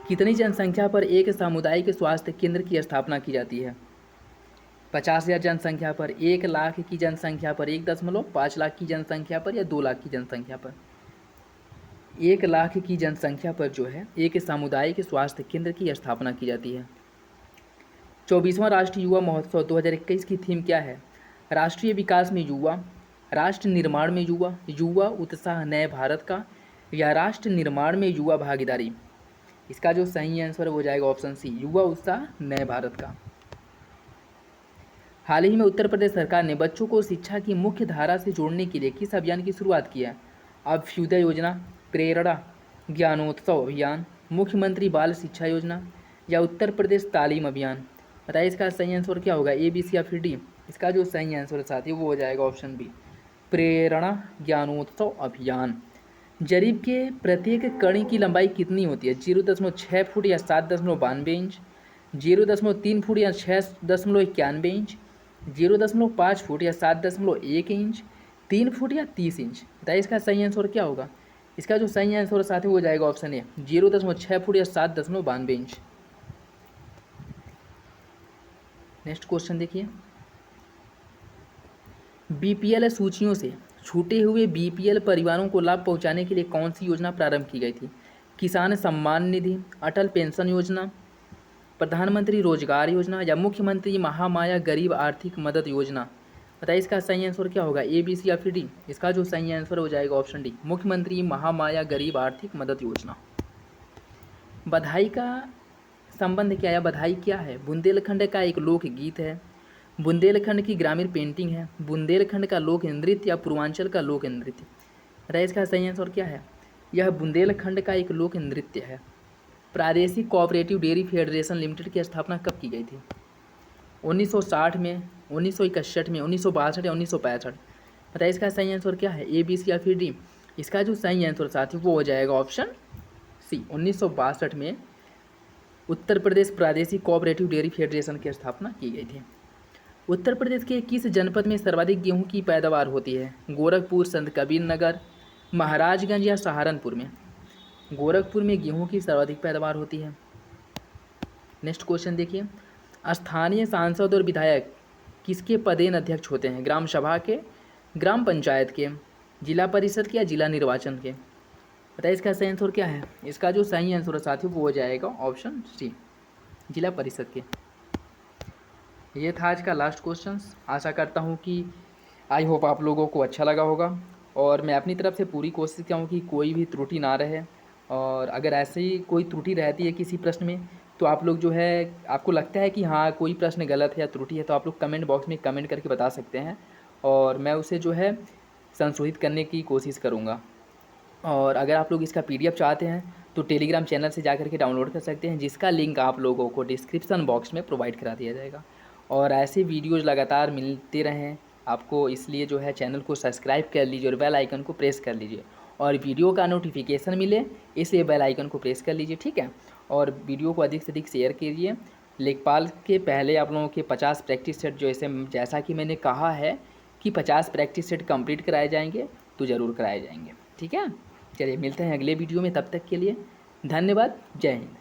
कितनी जनसंख्या पर एक सामुदायिक स्वास्थ्य केंद्र की स्थापना की जाती है? 50,000 जनसंख्या पर, 1 लाख की जनसंख्या पर, 1.5 लाख की जनसंख्या पर, या 2 लाख की जनसंख्या पर? 1 लाख की जनसंख्या पर जो है एक सामुदायिक स्वास्थ्य केंद्र की स्थापना की जाती है। 24वां राष्ट्रीय युवा महोत्सव 2021 की थीम क्या है? राष्ट्रीय विकास में युवा, राष्ट्र निर्माण में युवा, युवा उत्साह नए भारत का, या राष्ट्र निर्माण में युवा भागीदारी? इसका जो सही आंसर हो जाएगा ऑप्शन सी, युवा उत्साह नए भारत का। हाल ही में उत्तर प्रदेश सरकार ने बच्चों को शिक्षा की मुख्य धारा से जोड़ने के लिए किस अभियान की शुरुआत की है? अभ्युदय योजना, प्रेरणा, ज्ञानोत्सव अभियान, मुख्यमंत्री बाल शिक्षा योजना, या उत्तर प्रदेश तालीम अभियान? बताइए इसका सही आंसर क्या होगा, ए, बी, सी या फिर डी? इसका जो सही आंसर साथी वो हो जाएगा ऑप्शन बी, प्रेरणा ज्ञानोत्सव अभियान। जरीब के प्रत्येक कणी की लंबाई कितनी होती है? 0.6 फुट या 7.92 इंच, 0.3 फुट या 6.91 इंच, 0.5 फुट या 7.1 इंच, 3 फुट या 30 इंच? बताइए इसका सही आंसर क्या होगा? इसका जो सही आंसर साथ ही हो जाएगा ऑप्शन ए, 0.6 फुट या 7.92 इंच। नेक्स्ट क्वेश्चन देखिए, बीपीएल सूचियों से छूटे हुए बीपीएल परिवारों को लाभ पहुंचाने के लिए कौन सी योजना प्रारंभ की गई थी? किसान सम्मान निधि, अटल पेंशन योजना, प्रधानमंत्री रोजगार योजना, या मुख्यमंत्री महामाया गरीब आर्थिक मदद योजना? बताइए इसका सही आंसर क्या होगा, ए, बी, सी या फिर डी? इसका जो सही आंसर हो जाएगा ऑप्शन डी, मुख्यमंत्री महामाया गरीब आर्थिक मदद योजना। बधाई का संबंध क्या है? बधाई क्या है? बुंदेलखंड का एक लोक गीत है, बुंदेलखंड की ग्रामीण पेंटिंग है, बुंदेलखंड का लोक नृत्य, या पूर्वांचल का लोक नृत्य? बताइए इसका सही आंसर क्या है? यह बुंदेलखंड का एक लोक नृत्य है। प्रादेशिक कोऑपरेटिव डेयरी फेडरेशन लिमिटेड की स्थापना कब की गई थी? 1960 में, 1961 में, 1962 या 1965? बताइए इसका सही आंसर क्या है, ए, बी, सी या फिर डी? इसका जो सही आंसर साथी वो हो जाएगा ऑप्शन सी, 1962 में उत्तर प्रदेश प्रादेशिक कोऑपरेटिव डेयरी फेडरेशन की स्थापना की गई थी। उत्तर प्रदेश के किस जनपद में सर्वाधिक गेहूं की पैदावार होती है? गोरखपुर, संत कबीर नगर, महाराजगंज, या सहारनपुर में? गोरखपुर में गेहूं की सर्वाधिक पैदावार होती है। नेक्स्ट क्वेश्चन देखिए, स्थानीय सांसद और विधायक किसके पदेन अध्यक्ष होते हैं? ग्राम सभा के, ग्राम पंचायत के, जिला परिषद के, या जिला निर्वाचन के? बताइए इसका सही आंसर क्या है? इसका जो सही आंसर है साथियों वो हो जाएगा ऑप्शन सी, जिला परिषद के। ये था आज का लास्ट क्वेश्चन। आशा करता हूँ कि आई होप आप लोगों को अच्छा लगा होगा, और मैं अपनी तरफ से पूरी कोशिश करूँ कि कोई भी त्रुटि ना रहे। और अगर ऐसे ही कोई त्रुटि रहती है किसी प्रश्न में, तो आप लोग जो है, आपको लगता है कि हाँ कोई प्रश्न गलत है या त्रुटि है, तो आप लोग कमेंट बॉक्स में कमेंट करके बता सकते हैं, और मैं उसे जो है संशोधित करने की कोशिश करूँगा। और अगर आप लोग इसका PDF चाहते हैं तो टेलीग्राम चैनल से जाकर के डाउनलोड कर सकते हैं, जिसका लिंक आप लोगों को डिस्क्रिप्शन बॉक्स में प्रोवाइड करा दिया जाएगा। और ऐसे वीडियोज़ लगातार मिलते रहें आपको, इसलिए जो है चैनल को सब्सक्राइब कर लीजिए और बेल आइकन को प्रेस कर लीजिए, और वीडियो का नोटिफिकेशन मिले इसलिए बेल आइकन को प्रेस कर लीजिए, ठीक है। और वीडियो को अधिक से अधिक शेयर कीजिए। लेखपाल के पहले आप लोगों के 50 प्रैक्टिस सेट जैसा कि मैंने कहा है कि 50 प्रैक्टिस सेट कंप्लीट कराए जाएंगे, तो ज़रूर कराए जाएंगे, ठीक है। चलिए मिलते हैं अगले वीडियो में, तब तक के लिए धन्यवाद, जय हिंद।